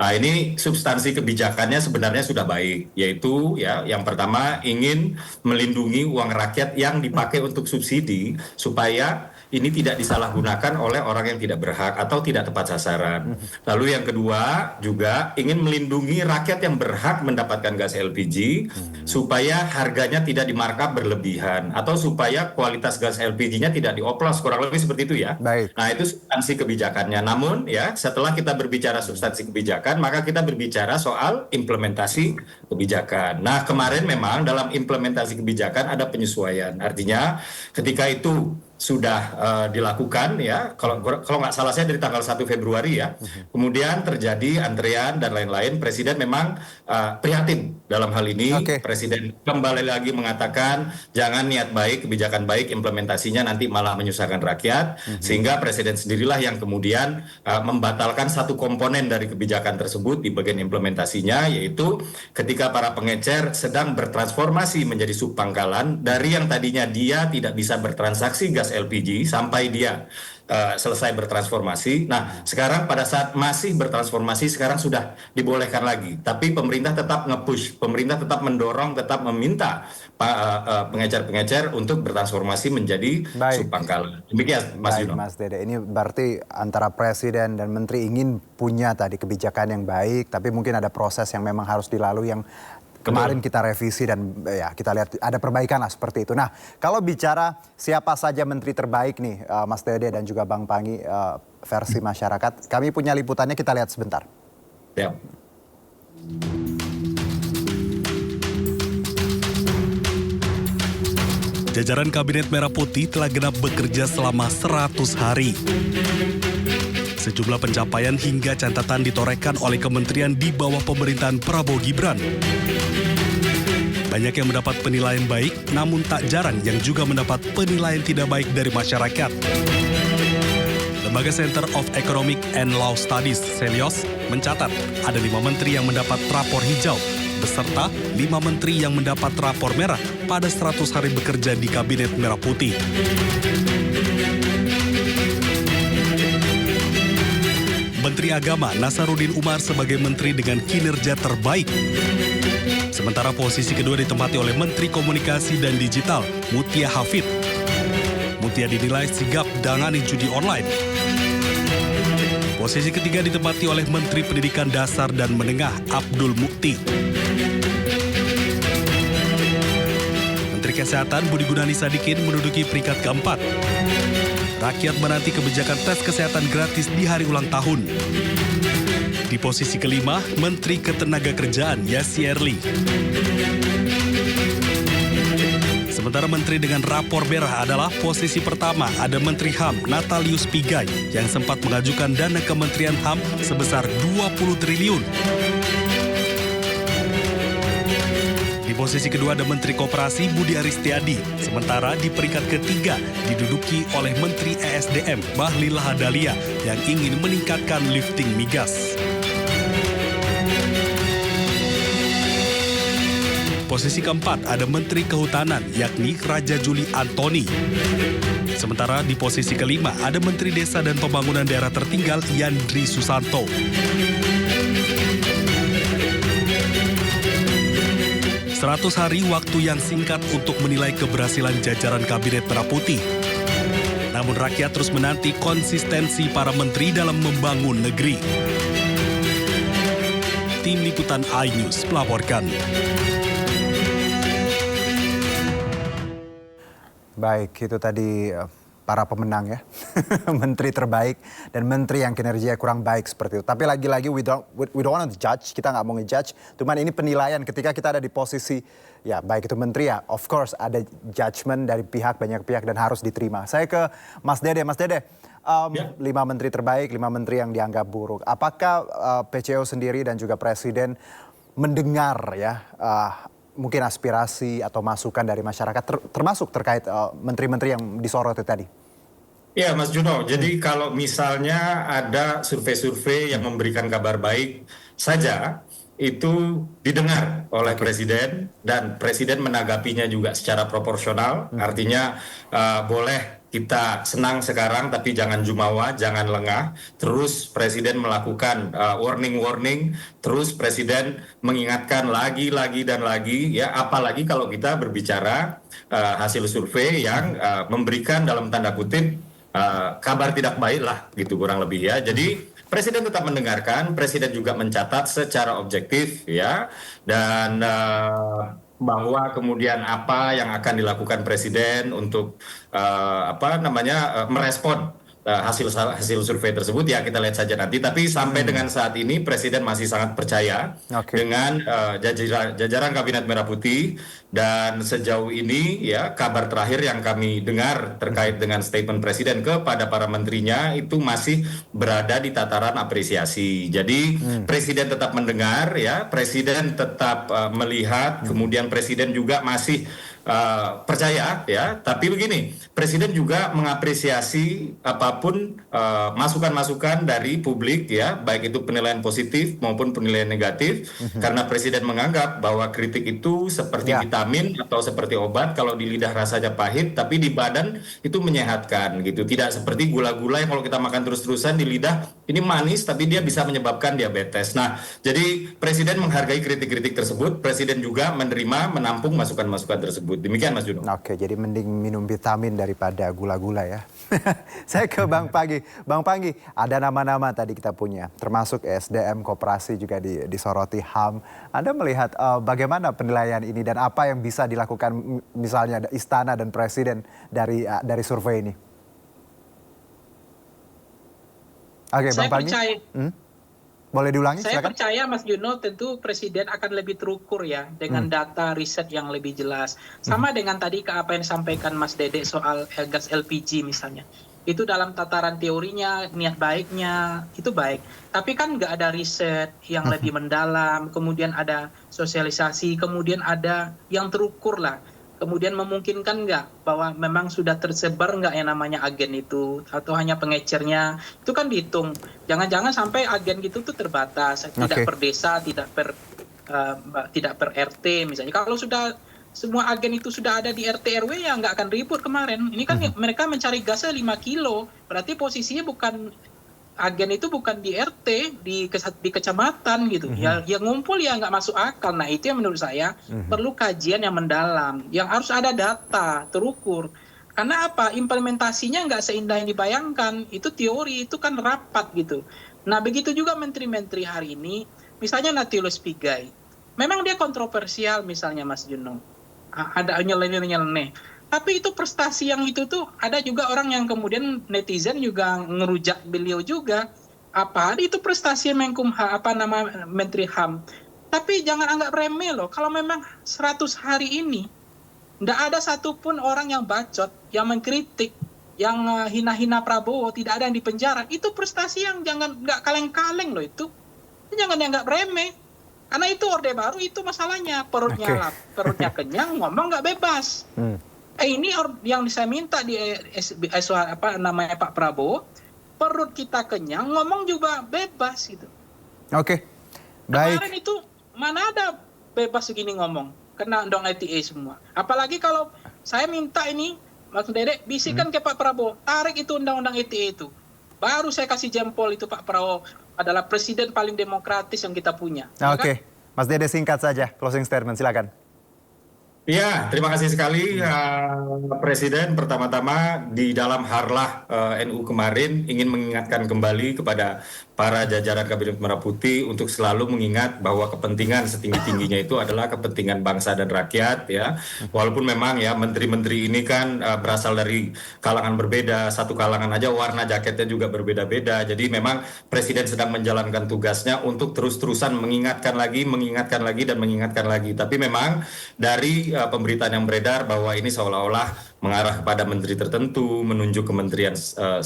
Ini substansi kebijakannya sebenarnya sudah baik, yaitu ya yang pertama ingin melindungi uang rakyat yang dipakai untuk subsidi supaya ini tidak disalahgunakan oleh orang yang tidak berhak atau tidak tepat sasaran. Lalu yang kedua juga ingin melindungi rakyat yang berhak mendapatkan gas LPG supaya harganya tidak dimarkup berlebihan atau supaya kualitas gas LPG-nya tidak dioplos, kurang lebih seperti itu ya. Nah itu substansi kebijakannya. Namun ya setelah kita berbicara substansi kebijakan, maka kita berbicara soal implementasi kebijakan. Nah kemarin memang dalam implementasi kebijakan ada penyesuaian. Artinya ketika itu sudah dilakukan ya, kalau nggak salah saya dari tanggal 1 Februari ya, kemudian terjadi antrean dan lain-lain. Presiden memang prihatin dalam hal ini. Presiden kembali lagi mengatakan jangan niat baik, kebijakan baik, implementasinya nanti malah menyusahkan rakyat, sehingga Presiden sendirilah yang kemudian membatalkan satu komponen dari kebijakan tersebut di bagian implementasinya, yaitu ketika para pengecer sedang bertransformasi menjadi subpangkalan dari yang tadinya dia tidak bisa bertransaksi gas LPG sampai dia selesai bertransformasi. Nah, sekarang pada saat masih bertransformasi sekarang sudah dibolehkan lagi. Tapi pemerintah tetap nge-push, pemerintah tetap mendorong, tetap meminta pengecer-pengecer untuk bertransformasi menjadi subpangkalan. Demikian Mas Juno. Mas Dede, ini berarti antara presiden dan menteri ingin punya tadi kebijakan yang baik, tapi mungkin ada proses yang memang harus dilalui yang kemarin kita revisi dan ya kita lihat ada perbaikan lah seperti itu. Nah kalau bicara siapa saja menteri terbaik nih Mas Dede dan juga Bang Pangi versi masyarakat, kami punya liputannya, kita lihat sebentar. Ya. Jajaran Kabinet Merah Putih telah genap bekerja selama 100 hari. Sejumlah pencapaian hingga catatan ditorehkan oleh kementerian di bawah pemerintahan Prabowo Gibran. Banyak yang mendapat penilaian baik, namun tak jarang yang juga mendapat penilaian tidak baik dari masyarakat. Lembaga Center of Economic and Law Studies, Celios, mencatat ada 5 menteri yang mendapat rapor hijau, beserta 5 menteri yang mendapat rapor merah pada 100 hari bekerja di Kabinet Merah Putih. Menteri Agama Nasaruddin Umar sebagai menteri dengan kinerja terbaik. Sementara posisi kedua ditempati oleh Menteri Komunikasi dan Digital Mutia Hafid. Mutia dinilai sigap menangani judi online. Posisi ketiga ditempati oleh Menteri Pendidikan Dasar dan Menengah Abdul Mukti. Menteri Menteri Kesehatan Budi Gunadi Sadikin menduduki peringkat keempat. Rakyat menanti kebijakan tes kesehatan gratis di hari ulang tahun. Di posisi kelima, Menteri Ketenagakerjaan Yassi Erli. Sementara menteri dengan rapor merah adalah posisi pertama ada Menteri HAM Natalius Pigai yang sempat mengajukan dana Kementerian HAM sebesar 20 triliun. Di posisi kedua ada Menteri Koperasi Budi Aristiadi. Sementara di peringkat ketiga diduduki oleh Menteri ESDM Bahlil Lahadalia yang ingin meningkatkan lifting migas. Posisi keempat ada Menteri Kehutanan, yakni Raja Juli Antoni. Sementara di posisi kelima ada Menteri Desa dan Pembangunan Daerah Tertinggal Yandri Susanto. "100 hari waktu yang singkat untuk menilai keberhasilan jajaran Kabinet Merah Putih. Namun rakyat terus menanti konsistensi para menteri dalam membangun negeri." Tim Liputan iNews melaporkan. Baik, itu tadi para pemenang ya. Menteri terbaik dan menteri yang kinerjanya kurang baik seperti itu. Tapi lagi-lagi we don't want to judge, kita nggak mau ngejudge. Cuman ini penilaian ketika kita ada di posisi ya baik itu menteri ya, of course ada judgement dari banyak pihak dan harus diterima. Saya ke Mas Dede. Mas Dede, 5 menteri terbaik, 5 menteri yang dianggap buruk. Apakah PCO sendiri dan juga Presiden mendengar ya mungkin aspirasi atau masukan dari masyarakat termasuk terkait menteri-menteri yang disorot tadi? Ya Mas Juno, jadi kalau misalnya ada survei-survei yang memberikan kabar baik saja, itu didengar oleh Presiden dan Presiden menanggapinya juga secara proporsional, artinya boleh kita senang sekarang tapi jangan jumawa, jangan lengah. Terus Presiden melakukan warning, terus Presiden mengingatkan lagi dan lagi ya, apalagi kalau kita berbicara hasil survei yang memberikan dalam tanda kutip kabar tidak baik lah gitu kurang lebih ya. Jadi Presiden tetap mendengarkan, Presiden juga mencatat secara objektif ya, dan bahwa kemudian apa yang akan dilakukan Presiden untuk merespon hasil survei tersebut ya kita lihat saja nanti. Tapi sampai dengan saat ini Presiden masih sangat percaya dengan jajaran Kabinet Merah Putih, dan sejauh ini ya kabar terakhir yang kami dengar terkait dengan statement Presiden kepada para menterinya itu masih berada di tataran apresiasi. Jadi Presiden tetap mendengar ya, Presiden tetap melihat, kemudian Presiden juga masih percaya ya, tapi begini, Presiden juga mengapresiasi apapun masukan-masukan dari publik ya, baik itu penilaian positif maupun penilaian negatif, karena Presiden menganggap bahwa kritik itu seperti vitamin atau seperti obat, kalau di lidah rasanya pahit tapi di badan itu menyehatkan gitu, tidak seperti gula-gula yang kalau kita makan terus-terusan di lidah ini manis tapi dia bisa menyebabkan diabetes. Nah, jadi Presiden menghargai kritik-kritik tersebut, Presiden juga menampung masukan-masukan tersebut. Demikian Mas Juno. Oke, jadi mending minum vitamin daripada gula-gula ya. Saya ke Bang Panggi. Bang Panggi, ada nama-nama tadi kita punya, termasuk SDM, Koperasi juga disoroti, HAM. Anda melihat bagaimana penilaian ini dan apa yang bisa dilakukan misalnya Istana dan Presiden dari survei ini? Oke, Bang Panggi. Boleh diulangi? Saya silakan. percaya Mas Juno tentu Presiden akan lebih terukur ya dengan data riset yang lebih jelas. Sama dengan tadi apa yang disampaikan Mas Dede soal gas LPG misalnya. Itu dalam tataran teorinya, niat baiknya itu baik. Tapi kan nggak ada riset yang lebih mendalam, kemudian ada sosialisasi, kemudian ada yang terukur lah. Kemudian memungkinkan nggak bahwa memang sudah tersebar nggak yang namanya agen itu, atau hanya pengecernya, itu kan dihitung. Jangan-jangan sampai agen gitu tuh terbatas, tidak per desa, tidak per RT misalnya. Kalau sudah semua agen itu sudah ada di RT RW ya nggak akan ribut kemarin. Ini kan mereka mencari gasnya 5 kilo, berarti posisinya agen itu bukan di RT, di kecamatan gitu. Ya ngumpul ya nggak masuk akal. Nah itu yang menurut saya perlu kajian yang mendalam, yang harus ada data terukur. Karena apa? Implementasinya nggak seindah yang dibayangkan. Itu teori, itu kan rapat gitu. Nah begitu juga menteri-menteri hari ini, misalnya Natalius Pigai. Memang dia kontroversial misalnya Mas Juno. ada nyeleneh. Tapi itu prestasi yang itu tuh ada juga orang yang kemudian netizen juga ngerujak beliau juga. Itu prestasi Menteri HAM. Tapi jangan anggap remeh loh. Kalau memang 100 hari ini nggak ada satupun orang yang bacot, yang mengkritik, yang hina-hina Prabowo, tidak ada yang dipenjara. Itu prestasi yang nggak kaleng-kaleng loh itu. Jangan dianggap remeh. Karena itu Orde Baru itu masalahnya. Perutnya kenyang, ngomong nggak bebas. Ini yang saya minta di Pak Prabowo, perut kita kenyang, ngomong juga bebas gitu. Oke, baik. Kemarin itu mana ada bebas segini ngomong, kena undang ITE semua. Apalagi kalau saya minta ini, Mas Dedek, bisikan ke Pak Prabowo, tarik itu undang-undang ITE itu. Baru saya kasih jempol itu Pak Prabowo adalah presiden paling demokratis yang kita punya. Oke, Mas Dede singkat saja, closing statement, silakan. Ya, terima kasih sekali Presiden. Pertama-tama di dalam harlah NU kemarin ingin mengingatkan kembali kepada para jajaran Kabinet Merah Putih untuk selalu mengingat bahwa kepentingan setinggi-tingginya itu adalah kepentingan bangsa dan rakyat ya. Walaupun memang ya menteri-menteri ini kan berasal dari kalangan berbeda, satu kalangan aja warna jaketnya juga berbeda-beda. Jadi memang Presiden sedang menjalankan tugasnya untuk terus-terusan mengingatkan lagi dan mengingatkan lagi. Tapi memang dari pemberitaan yang beredar bahwa ini seolah-olah mengarah kepada menteri tertentu, menunjuk kementerian 1-2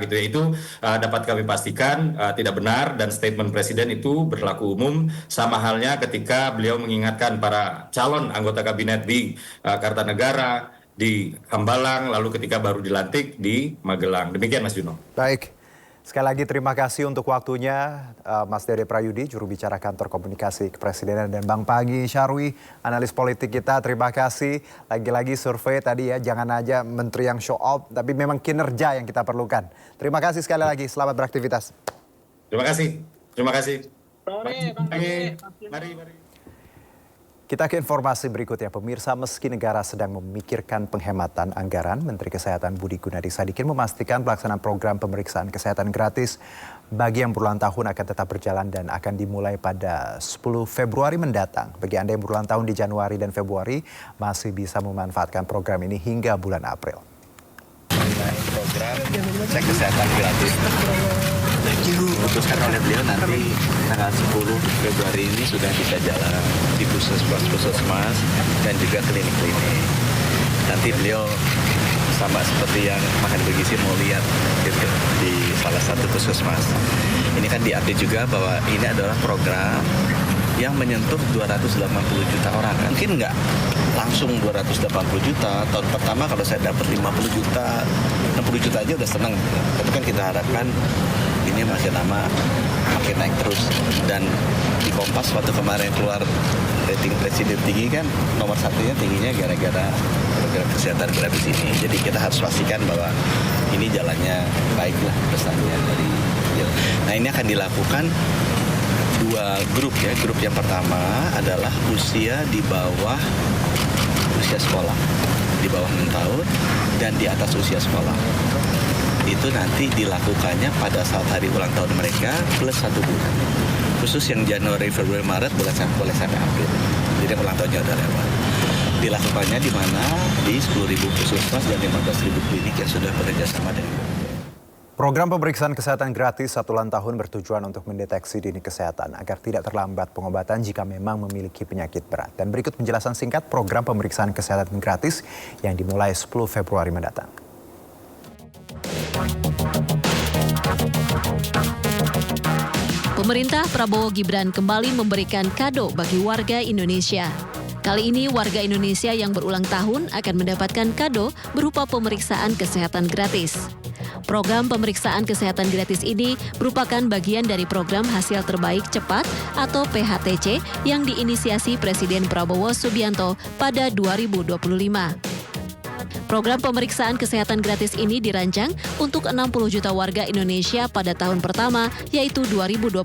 gitu ya, itu dapat kami pastikan tidak benar, dan statement Presiden itu berlaku umum, sama halnya ketika beliau mengingatkan para calon anggota kabinet di Kartanegara, di Hambalang, lalu ketika baru dilantik di Magelang. Demikian Mas Juno. Baik. Sekali lagi terima kasih untuk waktunya Mas Dede Prayudi, juru bicara kantor komunikasi kepresidenan, dan Bang Pagi Syarwi, analis politik kita. Terima kasih. Lagi-lagi survei tadi ya, jangan aja menteri yang show off, tapi memang kinerja yang kita perlukan. Terima kasih sekali lagi, selamat beraktivitas. Terima kasih. Terima kasih. Mari. Kita ke informasi berikutnya, pemirsa. Meski negara sedang memikirkan penghematan anggaran, Menteri Kesehatan Budi Gunadi Sadikin memastikan pelaksanaan program pemeriksaan kesehatan gratis bagi yang berulang tahun akan tetap berjalan dan akan dimulai pada 10 Februari mendatang. Bagi Anda yang berulang tahun di Januari dan Februari, masih bisa memanfaatkan program ini hingga bulan April. Program cek kesehatan gratis diputuskan oleh beliau nanti tanggal 10 Februari ini sudah bisa jalan di puskesmas dan juga klinik-klinik. Nanti beliau sama seperti yang makan bergizi mau lihat gitu di salah satu puskesmas. Ini kan diupdate juga bahwa ini adalah program yang menyentuh 280 juta orang. Mungkin nggak langsung 280 juta. Tahun pertama kalau saya dapat 50 juta, 60 juta aja udah seneng. Tapi kan kita harapkan ini makin lama makin naik terus. Dan di Kompas waktu kemarin keluar rating presiden tinggi kan, nomor satunya tingginya gara-gara program kesehatan gratis ini. Jadi kita harus pastikan bahwa ini jalannya baiklah pesannya dari. Nah ini akan dilakukan dua grup ya. Grup yang pertama adalah usia di bawah usia sekolah, di bawah 6 tahun dan di atas usia sekolah. Itu nanti dilakukannya pada saat hari ulang tahun mereka plus 1 bulan. Khusus yang Januari, Februari, Maret boleh sampai April. Jadi ulang tahunnya udah lewat. Dilakukannya di mana? Di 10.000 puskesmas dan 15.000 klinik yang sudah bekerja sama dengan. Program pemeriksaan kesehatan gratis 1 ulang tahun bertujuan untuk mendeteksi dini kesehatan agar tidak terlambat pengobatan jika memang memiliki penyakit berat. Dan berikut penjelasan singkat program pemeriksaan kesehatan gratis yang dimulai 10 Februari mendatang. Pemerintah Prabowo Gibran kembali memberikan kado bagi warga Indonesia. Kali ini warga Indonesia yang berulang tahun akan mendapatkan kado berupa pemeriksaan kesehatan gratis. Program pemeriksaan kesehatan gratis ini merupakan bagian dari program hasil terbaik cepat atau PHTC yang diinisiasi Presiden Prabowo Subianto pada 2025. Program pemeriksaan kesehatan gratis ini dirancang untuk 60 juta warga Indonesia pada tahun pertama, yaitu 2025.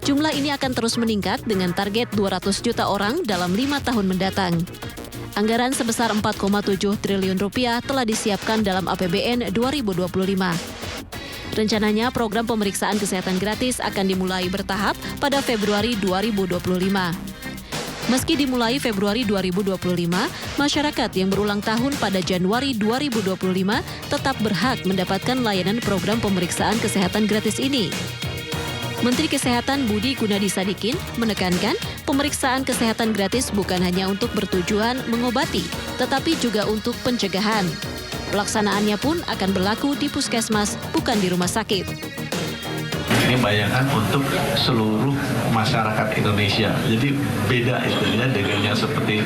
Jumlah ini akan terus meningkat dengan target 200 juta orang dalam 5 tahun mendatang. Anggaran sebesar 4,7 triliun rupiah telah disiapkan dalam APBN 2025. Rencananya program pemeriksaan kesehatan gratis akan dimulai bertahap pada Februari 2025. Meski dimulai Februari 2025, masyarakat yang berulang tahun pada Januari 2025 tetap berhak mendapatkan layanan program pemeriksaan kesehatan gratis ini. Menteri Kesehatan Budi Gunadi Sadikin menekankan pemeriksaan kesehatan gratis bukan hanya untuk bertujuan mengobati, tetapi juga untuk pencegahan. Pelaksanaannya pun akan berlaku di puskesmas, bukan di rumah sakit. Ini bayangkan untuk seluruh masyarakat Indonesia. Jadi beda istilahnya dengan yang seperti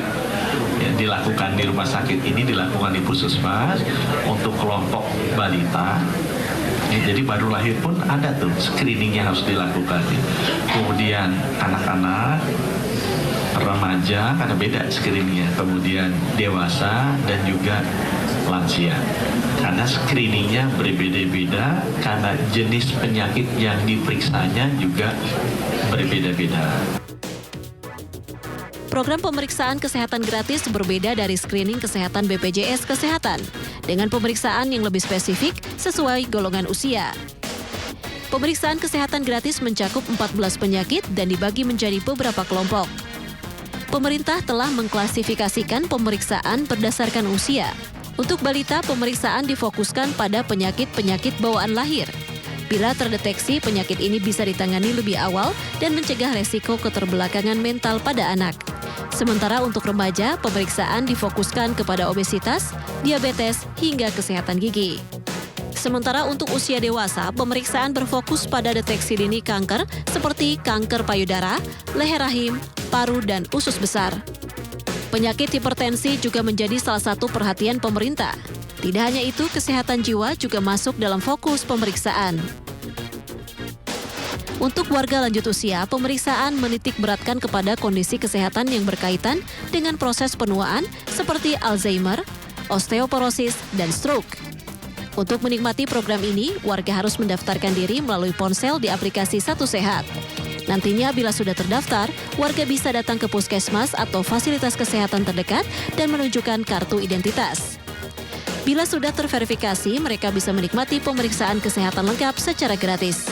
yang dilakukan di rumah sakit ini dilakukan di puskesmas untuk kelompok balita. Jadi baru lahir pun ada tuh screening yang harus dilakukan. Kemudian anak-anak, remaja karena beda screeningnya. Kemudian dewasa dan juga lansia. Karena screeningnya berbeda-beda, karena jenis penyakit yang diperiksanya juga berbeda-beda. Program pemeriksaan kesehatan gratis berbeda dari screening kesehatan BPJS Kesehatan, dengan pemeriksaan yang lebih spesifik sesuai golongan usia. Pemeriksaan kesehatan gratis mencakup 14 penyakit dan dibagi menjadi beberapa kelompok. Pemerintah telah mengklasifikasikan pemeriksaan berdasarkan usia. Untuk balita, pemeriksaan difokuskan pada penyakit-penyakit bawaan lahir. Bila terdeteksi, penyakit ini bisa ditangani lebih awal dan mencegah resiko keterbelakangan mental pada anak. Sementara untuk remaja, pemeriksaan difokuskan kepada obesitas, diabetes, hingga kesehatan gigi. Sementara untuk usia dewasa, pemeriksaan berfokus pada deteksi dini kanker seperti kanker payudara, leher rahim, paru, dan usus besar. Penyakit hipertensi juga menjadi salah satu perhatian pemerintah. Tidak hanya itu, kesehatan jiwa juga masuk dalam fokus pemeriksaan. Untuk warga lanjut usia, pemeriksaan menitik beratkan kepada kondisi kesehatan yang berkaitan dengan proses penuaan seperti Alzheimer, osteoporosis, dan stroke. Untuk menikmati program ini, warga harus mendaftarkan diri melalui ponsel di aplikasi Satu Sehat. Nantinya bila sudah terdaftar, warga bisa datang ke puskesmas atau fasilitas kesehatan terdekat dan menunjukkan kartu identitas. Bila sudah terverifikasi, mereka bisa menikmati pemeriksaan kesehatan lengkap secara gratis.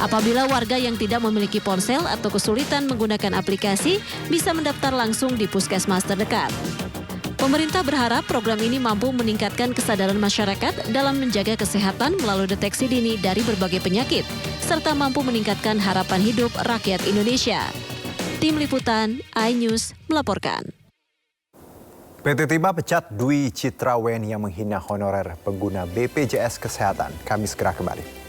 Apabila warga yang tidak memiliki ponsel atau kesulitan menggunakan aplikasi, bisa mendaftar langsung di puskesmas terdekat. Pemerintah berharap program ini mampu meningkatkan kesadaran masyarakat dalam menjaga kesehatan melalui deteksi dini dari berbagai penyakit, serta mampu meningkatkan harapan hidup rakyat Indonesia. Tim Liputan, iNews melaporkan. PT Timah pecat Dwi Citra Weni yang menghina honorer pengguna BPJS Kesehatan. Kami segera kembali.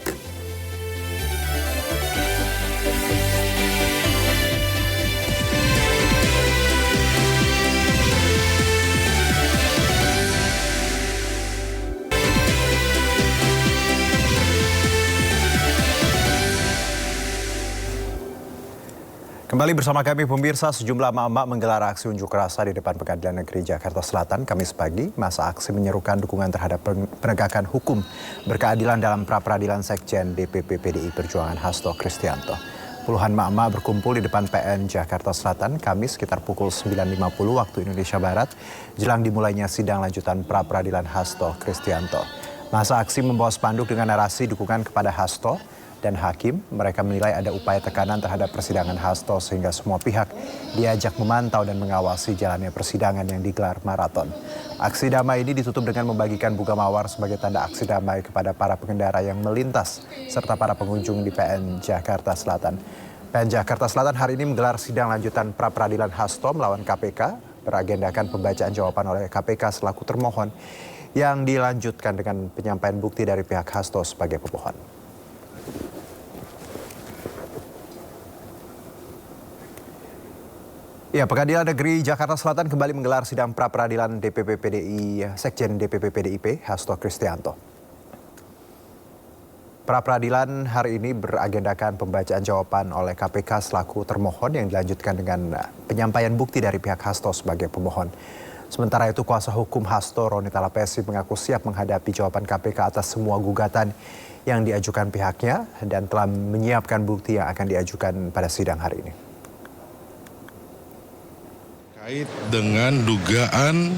Kembali bersama kami pemirsa, sejumlah emak-emak menggelar aksi unjuk rasa di depan Pengadilan Negeri Jakarta Selatan Kamis pagi. Masa aksi menyerukan dukungan terhadap penegakan hukum berkeadilan dalam pra-peradilan Sekjen DPP PDI Perjuangan Hasto Kristianto. Puluhan emak-emak berkumpul di depan PN Jakarta Selatan Kamis sekitar pukul 9.50 waktu Indonesia Barat, jelang dimulainya sidang lanjutan pra-peradilan Hasto Kristianto. Masa aksi membawa spanduk dengan narasi dukungan kepada Hasto dan hakim. Mereka menilai ada upaya tekanan terhadap persidangan Hasto sehingga semua pihak diajak memantau dan mengawasi jalannya persidangan yang digelar maraton. Aksi damai ini ditutup dengan membagikan bunga mawar sebagai tanda aksi damai kepada para pengendara yang melintas serta para pengunjung di PN Jakarta Selatan. PN Jakarta Selatan hari ini menggelar sidang lanjutan pra-peradilan Hasto melawan KPK, beragendakan pembacaan jawaban oleh KPK selaku termohon yang dilanjutkan dengan penyampaian bukti dari pihak Hasto sebagai pemohon. Ya, Pengadilan Negeri Jakarta Selatan kembali menggelar sidang pra-peradilan DPP PDI, Sekjen DPP PDIP, Hasto Kristianto. Pra-peradilan hari ini beragendakan pembacaan jawaban oleh KPK selaku termohon yang dilanjutkan dengan penyampaian bukti dari pihak Hasto sebagai pemohon. Sementara itu, kuasa hukum Hasto, Roni Talapesi, mengaku siap menghadapi jawaban KPK atas semua gugatan yang diajukan pihaknya dan telah menyiapkan bukti yang akan diajukan pada sidang hari ini. Terkait dengan dugaan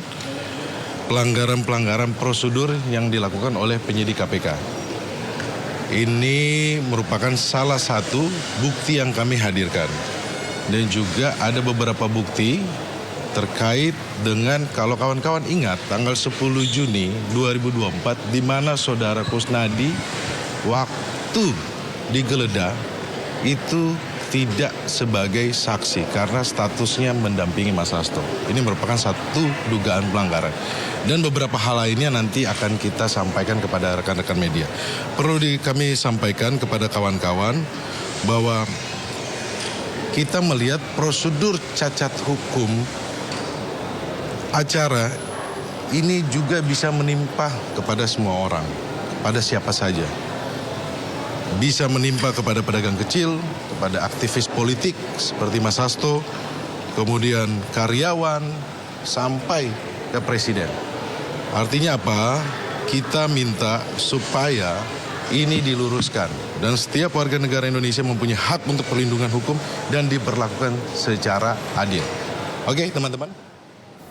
pelanggaran-pelanggaran prosedur yang dilakukan oleh penyidik KPK. Ini merupakan salah satu bukti yang kami hadirkan. dan juga ada beberapa bukti terkait dengan, kalau kawan-kawan ingat, tanggal 10 Juni 2024 di mana saudara Kusnadi waktu digeledah itu tidak sebagai saksi karena statusnya mendampingi Mas Hasto. Ini merupakan satu dugaan pelanggaran. Dan beberapa hal lainnya nanti akan kita sampaikan kepada rekan-rekan media. Perlu kami sampaikan kepada kawan-kawan bahwa kita melihat prosedur cacat hukum acara ini juga bisa menimpa kepada semua orang, kepada siapa saja. Bisa menimpa kepada pedagang kecil, kepada aktivis politik seperti Mas Hasto, kemudian karyawan, sampai ke presiden. Artinya apa? Kita minta supaya ini diluruskan dan setiap warga negara Indonesia mempunyai hak untuk perlindungan hukum dan diperlakukan secara adil. Oke, teman-teman.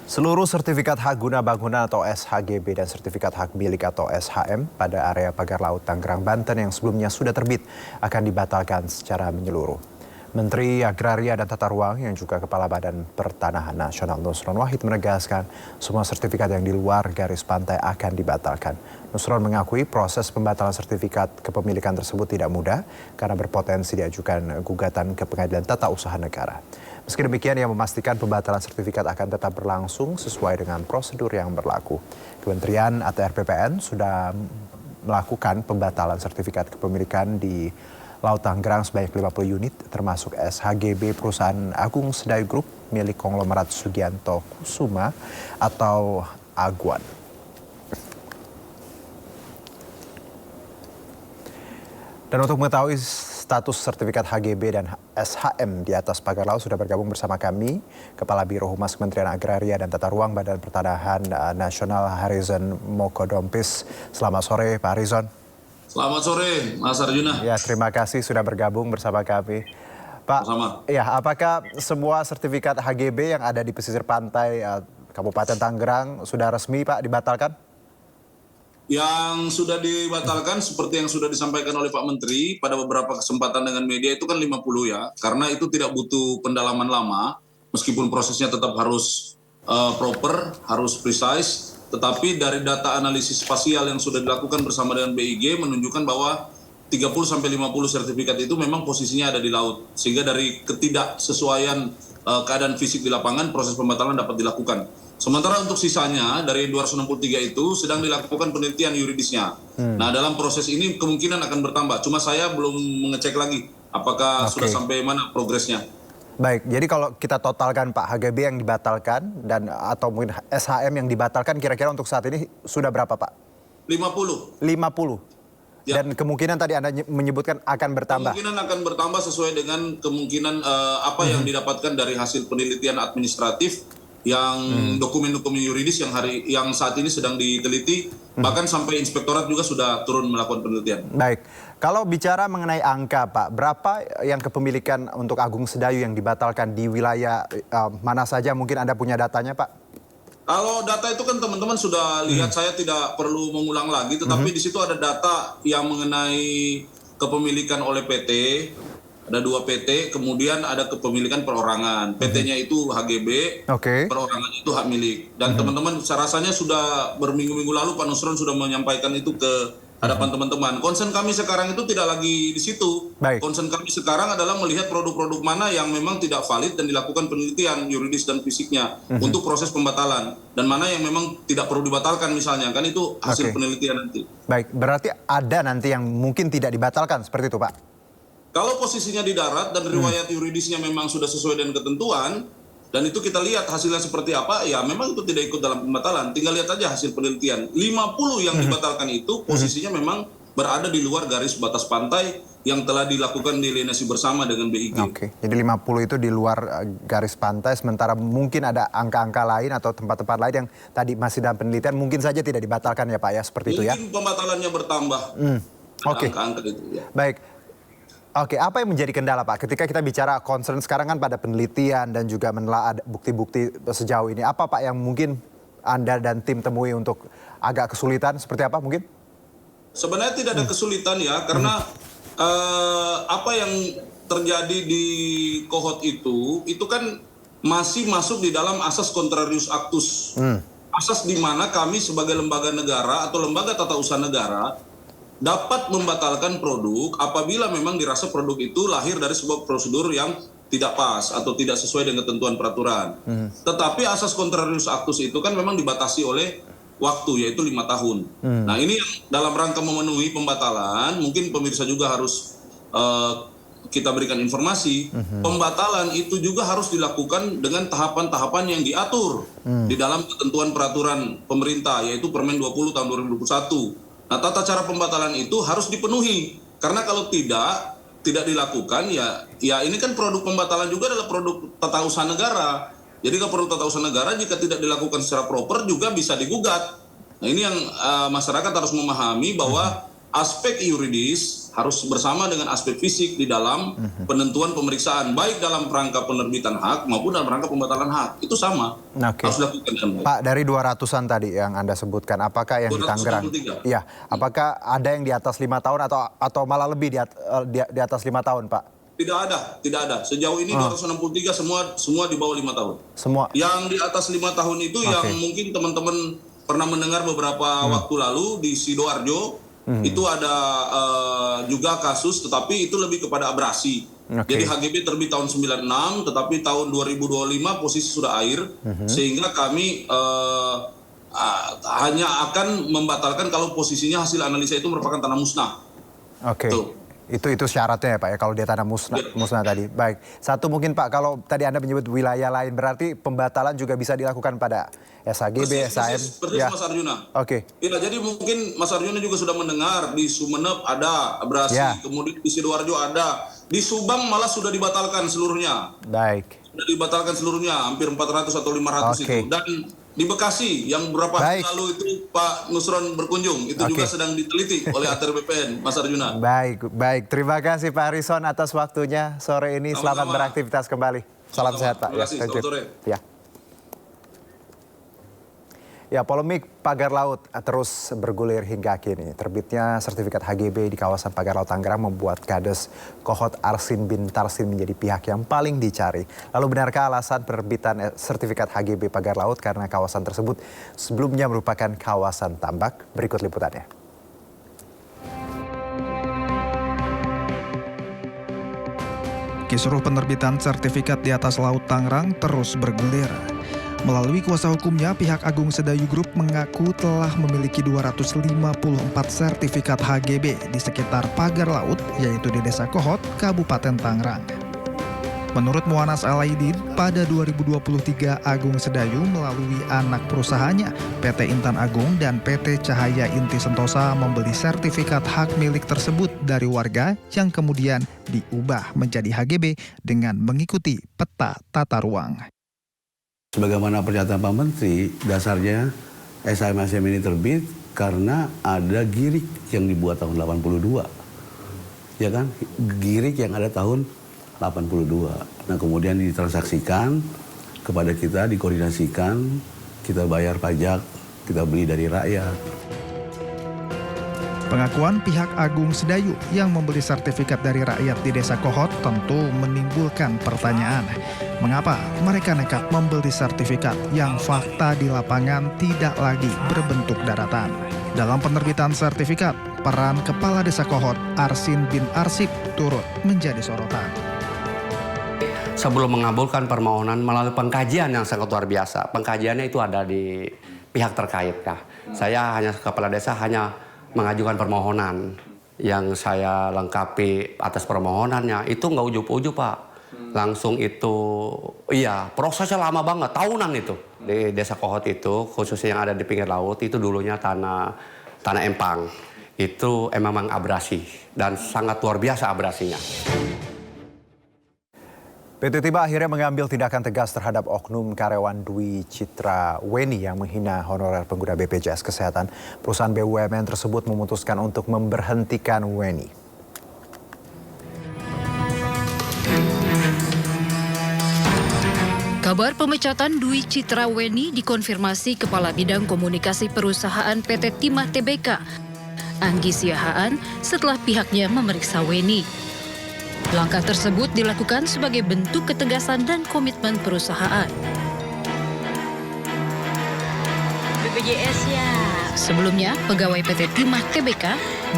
Seluruh sertifikat hak guna bangunan atau SHGB dan sertifikat hak milik atau SHM pada area pagar laut Tangerang, Banten yang sebelumnya sudah terbit akan dibatalkan secara menyeluruh. Menteri Agraria dan Tata Ruang yang juga Kepala Badan Pertanahan Nasional Nusron Wahid menegaskan semua sertifikat yang di luar garis pantai akan dibatalkan. Nusron mengakui proses pembatalan sertifikat kepemilikan tersebut tidak mudah karena berpotensi diajukan gugatan ke Pengadilan Tata Usaha Negara. Meski demikian, ia memastikan pembatalan sertifikat akan tetap berlangsung sesuai dengan prosedur yang berlaku. Kementerian ATR BPN sudah melakukan pembatalan sertifikat kepemilikan di Laut Tangerang sebanyak 50 unit, termasuk SHGB perusahaan Agung Sedayu Group milik konglomerat Sugianto Kusuma atau Aguan. Dan untuk mengetahui status sertifikat HGB dan SHM di atas pagar laut sudah bergabung bersama kami Kepala Biro Humas Kementerian Agraria dan Tata Ruang Badan Pertanahan Nasional Harizon Mokodompis. Selamat sore Pak Harizon. Selamat sore Mas Arjuna. Ya, terima kasih sudah bergabung bersama kami. Pak, ya, apakah semua sertifikat HGB yang ada di pesisir pantai Kabupaten Tangerang sudah resmi Pak dibatalkan? Yang sudah dibatalkan seperti yang sudah disampaikan oleh Pak Menteri pada beberapa kesempatan dengan media itu kan 50 ya. Karena itu tidak butuh pendalaman lama, meskipun prosesnya tetap harus proper, harus precise. Tetapi dari data analisis spasial yang sudah dilakukan bersama dengan BIG menunjukkan bahwa 30-50 sertifikat itu memang posisinya ada di laut. Sehingga dari ketidaksesuaian keadaan fisik di lapangan, proses pembatalan dapat dilakukan. Sementara untuk sisanya dari 263 itu sedang dilakukan penelitian yuridisnya. Nah, dalam proses ini kemungkinan akan bertambah. Cuma saya belum mengecek lagi apakah sudah sampai mana progresnya. Baik, jadi kalau kita totalkan Pak, HGB yang dibatalkan dan atau mungkin SHM yang dibatalkan kira-kira untuk saat ini sudah berapa Pak? 50. 50. Ya. Dan kemungkinan tadi Anda menyebutkan akan bertambah. Kemungkinan akan bertambah sesuai dengan kemungkinan apa yang didapatkan dari hasil penelitian administratif yang dokumen-dokumen yuridis yang saat ini sedang diteliti, bahkan sampai inspektorat juga sudah turun melakukan penelitian. Baik, kalau bicara mengenai angka Pak, berapa yang kepemilikan untuk Agung Sedayu yang dibatalkan di wilayah mana saja, mungkin Anda punya datanya Pak? Kalau data itu kan teman-teman sudah lihat, saya tidak perlu mengulang lagi, tetapi di situ ada data yang mengenai kepemilikan oleh PT. Ada 2 PT, kemudian ada kepemilikan perorangan. PT-nya itu HGB, perorangannya itu hak milik. Dan teman-teman, rasanya sudah berminggu-minggu lalu Pak Nusron sudah menyampaikan itu ke hadapan teman-teman. Concern kami sekarang itu tidak lagi di situ. Concern kami sekarang adalah melihat produk-produk mana yang memang tidak valid dan dilakukan penelitian yuridis dan fisiknya untuk proses pembatalan. Dan mana yang memang tidak perlu dibatalkan misalnya. Kan itu hasil penelitian nanti. Baik, berarti ada nanti yang mungkin tidak dibatalkan, seperti itu Pak? Kalau posisinya di darat dan riwayat yuridisnya memang sudah sesuai dengan ketentuan, dan itu kita lihat hasilnya seperti apa, ya memang itu tidak ikut dalam pembatalan. Tinggal lihat aja hasil penelitian. 50 yang dibatalkan itu posisinya memang berada di luar garis batas pantai yang telah dilakukan delineasi bersama dengan BIG. Oke, jadi 50 itu di luar garis pantai, sementara mungkin ada angka-angka lain atau tempat-tempat lain yang tadi masih dalam penelitian, mungkin saja tidak dibatalkan ya Pak ya, seperti itu ya? Mungkin pembatalannya bertambah. Angka-angka itu ya. Baik. Oke, apa yang menjadi kendala Pak? Ketika kita bicara concern sekarang kan pada penelitian dan juga menelaah bukti-bukti sejauh ini. Apa Pak yang mungkin Anda dan tim temui untuk agak kesulitan? Seperti apa mungkin? Sebenarnya tidak ada kesulitan ya, karena apa yang terjadi di Kohot itu kan masih masuk di dalam asas contrarius actus. Asas di mana kami sebagai lembaga negara atau lembaga tata usaha negara dapat membatalkan produk apabila memang dirasa produk itu lahir dari sebuah prosedur yang tidak pas atau tidak sesuai dengan ketentuan peraturan. Tetapi asas contrarius actus itu kan memang dibatasi oleh waktu, yaitu 5 tahun. Nah ini dalam rangka memenuhi pembatalan, mungkin pemirsa juga harus kita berikan informasi, pembatalan itu juga harus dilakukan dengan tahapan-tahapan yang diatur di dalam ketentuan peraturan pemerintah, yaitu Permen 20 tahun 2021. Nah, tata cara pembatalan itu harus dipenuhi, karena kalau tidak dilakukan, ya ini kan produk pembatalan juga adalah produk tata usaha negara. Jadi kalau produk tata usaha negara jika tidak dilakukan secara proper juga bisa digugat. Nah ini yang masyarakat harus memahami bahwa aspek yuridis harus bersama dengan aspek fisik di dalam penentuan pemeriksaan, baik dalam rangka penerbitan hak maupun dalam rangka pembatalan hak. Itu sama. Harus dilakukan dengan baik. Pak, dari 200-an tadi yang Anda sebutkan, apakah yang di Tangerang? Iya, apakah ada yang di atas 5 tahun atau malah lebih di atas 5 tahun, Pak? Tidak ada. Sejauh ini 263 semua di bawah 5 tahun. Semua. Yang di atas 5 tahun itu yang mungkin teman-teman pernah mendengar beberapa waktu lalu di Sidoarjo. Itu ada juga kasus, tetapi itu lebih kepada abrasi. Jadi HGB terbit tahun 96, tetapi tahun 2025 posisi sudah air, sehingga kami hanya akan membatalkan kalau posisinya hasil analisa itu merupakan tanah musnah. Itu syaratnya ya Pak ya, kalau dia tanah musnah tadi. Baik, satu mungkin Pak, kalau tadi Anda menyebut wilayah lain, berarti pembatalan juga bisa dilakukan pada SHGB, SHM. Persis Mas Arjuna. Ya, jadi mungkin Mas Arjuna juga sudah mendengar di Sumeneb ada abrasi, kemudian di Sidoarjo ada, di Subang malah sudah dibatalkan seluruhnya. Baik. Sudah dibatalkan seluruhnya, hampir 400 atau 500 itu. Dan di Bekasi yang beberapa hari lalu itu Pak Nusron berkunjung, itu juga sedang diteliti oleh ATR BPN, Mas Arjuna. Baik. Terima kasih Pak Harrison atas waktunya sore ini. Selamat beraktivitas kembali. Salam sehat Pak. Terima kasih. Selamat sore. Ya, polemik pagar laut terus bergulir hingga kini. Terbitnya sertifikat HGB di kawasan pagar laut Tangerang membuat Kades Kohot Arsin bin Tarsin menjadi pihak yang paling dicari. Lalu benarkah alasan penerbitan sertifikat HGB pagar laut karena kawasan tersebut sebelumnya merupakan kawasan tambak? Berikut liputannya. Kisruh penerbitan sertifikat di atas laut Tangerang terus bergulir. Melalui kuasa hukumnya, pihak Agung Sedayu Group mengaku telah memiliki 254 sertifikat HGB di sekitar pagar laut, yaitu di Desa Kohot, Kabupaten Tangerang. Menurut Muanas Alaidin, pada 2023 Agung Sedayu melalui anak perusahaannya, PT Intan Agung dan PT Cahaya Inti Sentosa membeli sertifikat hak milik tersebut dari warga yang kemudian diubah menjadi HGB dengan mengikuti peta tata ruang. Sebagaimana pernyataan Pak Menteri, dasarnya SHM ini terbit karena ada girik yang dibuat tahun 82. Ya kan? Girik yang ada tahun 82. Nah, kemudian ditransaksikan kepada kita, dikoordinasikan, kita bayar pajak, kita beli dari rakyat. Pengakuan pihak Agung Sedayu yang membeli sertifikat dari rakyat di Desa Kohot tentu menimbulkan pertanyaan. Mengapa mereka nekat membeli sertifikat yang fakta di lapangan tidak lagi berbentuk daratan? Dalam penerbitan sertifikat, peran Kepala Desa Kohot, Arsin bin Arsip, turut menjadi sorotan. Sebelum mengabulkan permohonan melalui pengkajian yang sangat luar biasa. Pengkajiannya itu ada di pihak terkait. Saya hanya Kepala Desa hanya mengajukan permohonan yang saya lengkapi atas permohonannya itu nggak ujuk-ujuk Pak, langsung itu prosesnya lama banget, tahunan itu di Desa Kohot itu khususnya yang ada di pinggir laut itu dulunya tanah empang itu memang abrasi dan sangat luar biasa abrasinya. PT Timah akhirnya mengambil tindakan tegas terhadap oknum karyawan Dwi Citra Weni yang menghina honorer pengguna BPJS Kesehatan. Perusahaan BUMN tersebut memutuskan untuk memberhentikan Weni. Kabar pemecatan Dwi Citra Weni dikonfirmasi Kepala Bidang Komunikasi Perusahaan PT Timah Tbk. Anggi Siahaan setelah pihaknya memeriksa Weni. Langkah tersebut dilakukan sebagai bentuk ketegasan dan komitmen perusahaan. BPJS ya. Sebelumnya, pegawai PT Timah Tbk,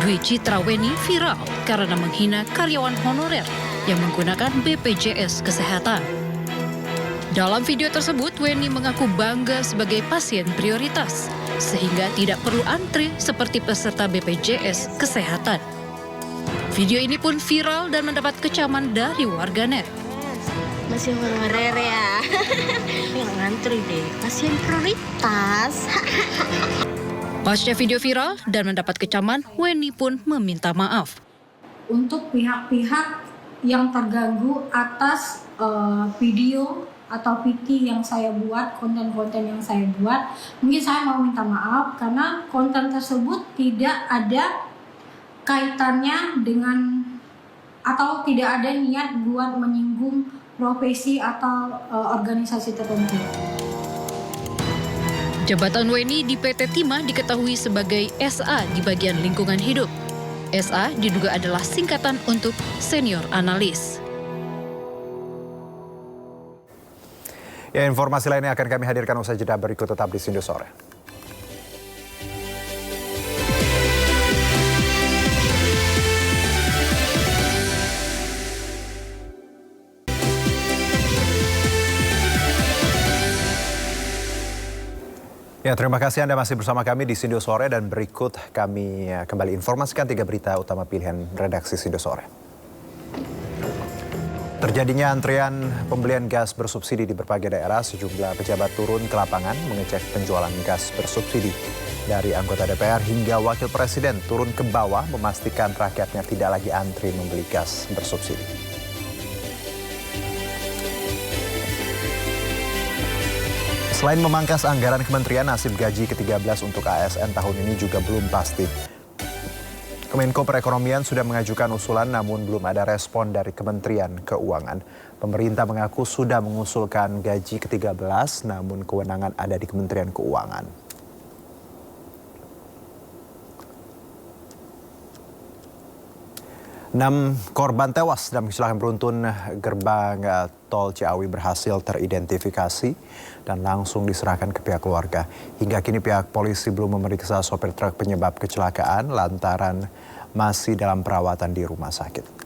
Dwi Citra Weni viral karena menghina karyawan honorer yang menggunakan BPJS Kesehatan. Dalam video tersebut, Weni mengaku bangga sebagai pasien prioritas, sehingga tidak perlu antri seperti peserta BPJS Kesehatan. Video ini pun viral dan mendapat kecaman dari warganet. Masih honorer ya. Yang ngantri deh, pasien prioritas. Pasca video viral dan mendapat kecaman, Weni pun meminta maaf. Untuk pihak-pihak yang terganggu atas video atau VT yang saya buat, konten-konten yang saya buat, mungkin saya mau minta maaf karena konten tersebut tidak ada kaitannya dengan atau tidak ada niat buat menyinggung profesi atau organisasi tertentu. Jabatan Weni di PT Timah diketahui sebagai SA di bagian lingkungan hidup. SA diduga adalah singkatan untuk senior analis. Ya, informasi lainnya akan kami hadirkan usai jeda berikut, tetap di Sindo Sore. Ya, terima kasih Anda masih bersama kami di Sindo Sore, dan berikut kami kembali informasikan 3 berita utama pilihan redaksi Sindo Sore. Terjadinya antrian pembelian gas bersubsidi di berbagai daerah, sejumlah pejabat turun ke lapangan mengecek penjualan gas bersubsidi. Dari anggota DPR hingga wakil presiden turun ke bawah memastikan rakyatnya tidak lagi antri membeli gas bersubsidi. Selain memangkas anggaran kementerian, nasib gaji ke-13 untuk ASN tahun ini juga belum pasti. Kemenko Perekonomian sudah mengajukan usulan namun belum ada respon dari Kementerian Keuangan. Pemerintah mengaku sudah mengusulkan gaji ke-13 namun kewenangan ada di Kementerian Keuangan. 6 korban tewas dalam kecelakaan beruntun gerbang tol Ciawi berhasil teridentifikasi dan langsung diserahkan ke pihak keluarga. Hingga kini pihak polisi belum memeriksa sopir truk penyebab kecelakaan lantaran masih dalam perawatan di rumah sakit.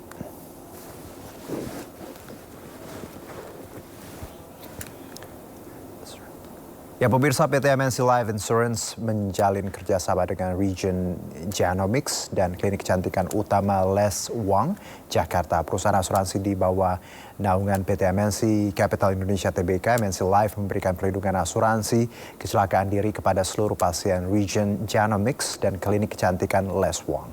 Ya, pemirsa, PT MNC Life Insurance menjalin kerjasama dengan Region Genomics dan Klinik Kecantikan Utama Les Wang, Jakarta. Perusahaan asuransi di bawah naungan PT MNC Capital Indonesia Tbk, MNC Life memberikan perlindungan asuransi kecelakaan diri kepada seluruh pasien Region Genomics dan Klinik Kecantikan Les Wang.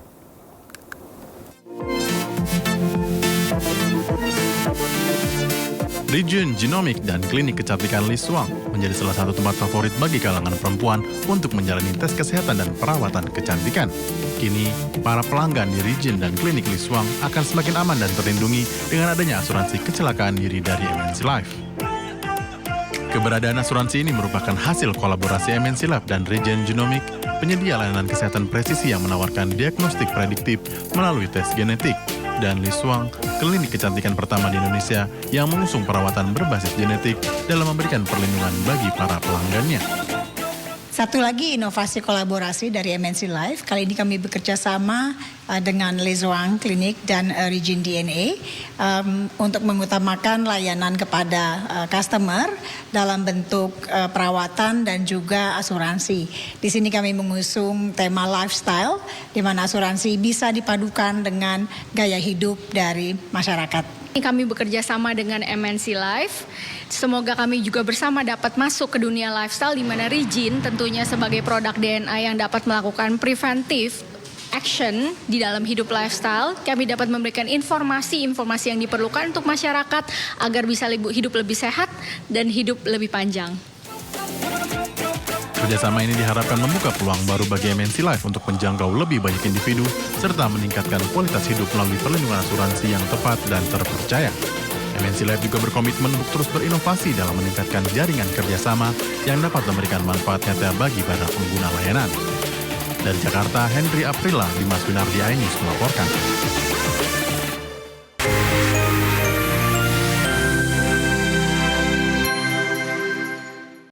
Region Genomics dan Klinik Kecantikan Les Wang menjadi salah satu tempat favorit bagi kalangan perempuan untuk menjalani tes kesehatan dan perawatan kecantikan. Kini, para pelanggan di Region dan Klinik Les Wang akan semakin aman dan terlindungi dengan adanya asuransi kecelakaan diri dari MNC Life. Keberadaan asuransi ini merupakan hasil kolaborasi MNC Life dan Region Genomics, penyedia layanan kesehatan presisi yang menawarkan diagnostik prediktif melalui tes genetik, dan Les Wang, klinik kecantikan pertama di Indonesia yang mengusung perawatan berbasis genetik dalam memberikan perlindungan bagi para pelanggannya. Satu lagi inovasi kolaborasi dari MNC Life, kali ini kami bekerja sama dengan Les Wang Klinik dan Region DNA untuk mengutamakan layanan kepada customer dalam bentuk perawatan dan juga asuransi. Di sini kami mengusung tema lifestyle, di mana asuransi bisa dipadukan dengan gaya hidup dari masyarakat. Kami bekerja sama dengan MNC Life. Semoga kami juga bersama dapat masuk ke dunia lifestyle, di mana Region tentunya sebagai produk DNA yang dapat melakukan preventive action di dalam hidup lifestyle. Kami dapat memberikan informasi-informasi yang diperlukan untuk masyarakat agar bisa hidup lebih sehat dan hidup lebih panjang. Kerjasama ini diharapkan membuka peluang baru bagi MNC Life untuk menjangkau lebih banyak individu serta meningkatkan kualitas hidup melalui perlindungan asuransi yang tepat dan terpercaya. MNC Life juga berkomitmen untuk terus berinovasi dalam meningkatkan jaringan kerjasama yang dapat memberikan manfaat nyata bagi para pengguna layanan. Dari Jakarta, Henry Aprila, Dimas Winardi, iNews melaporkan.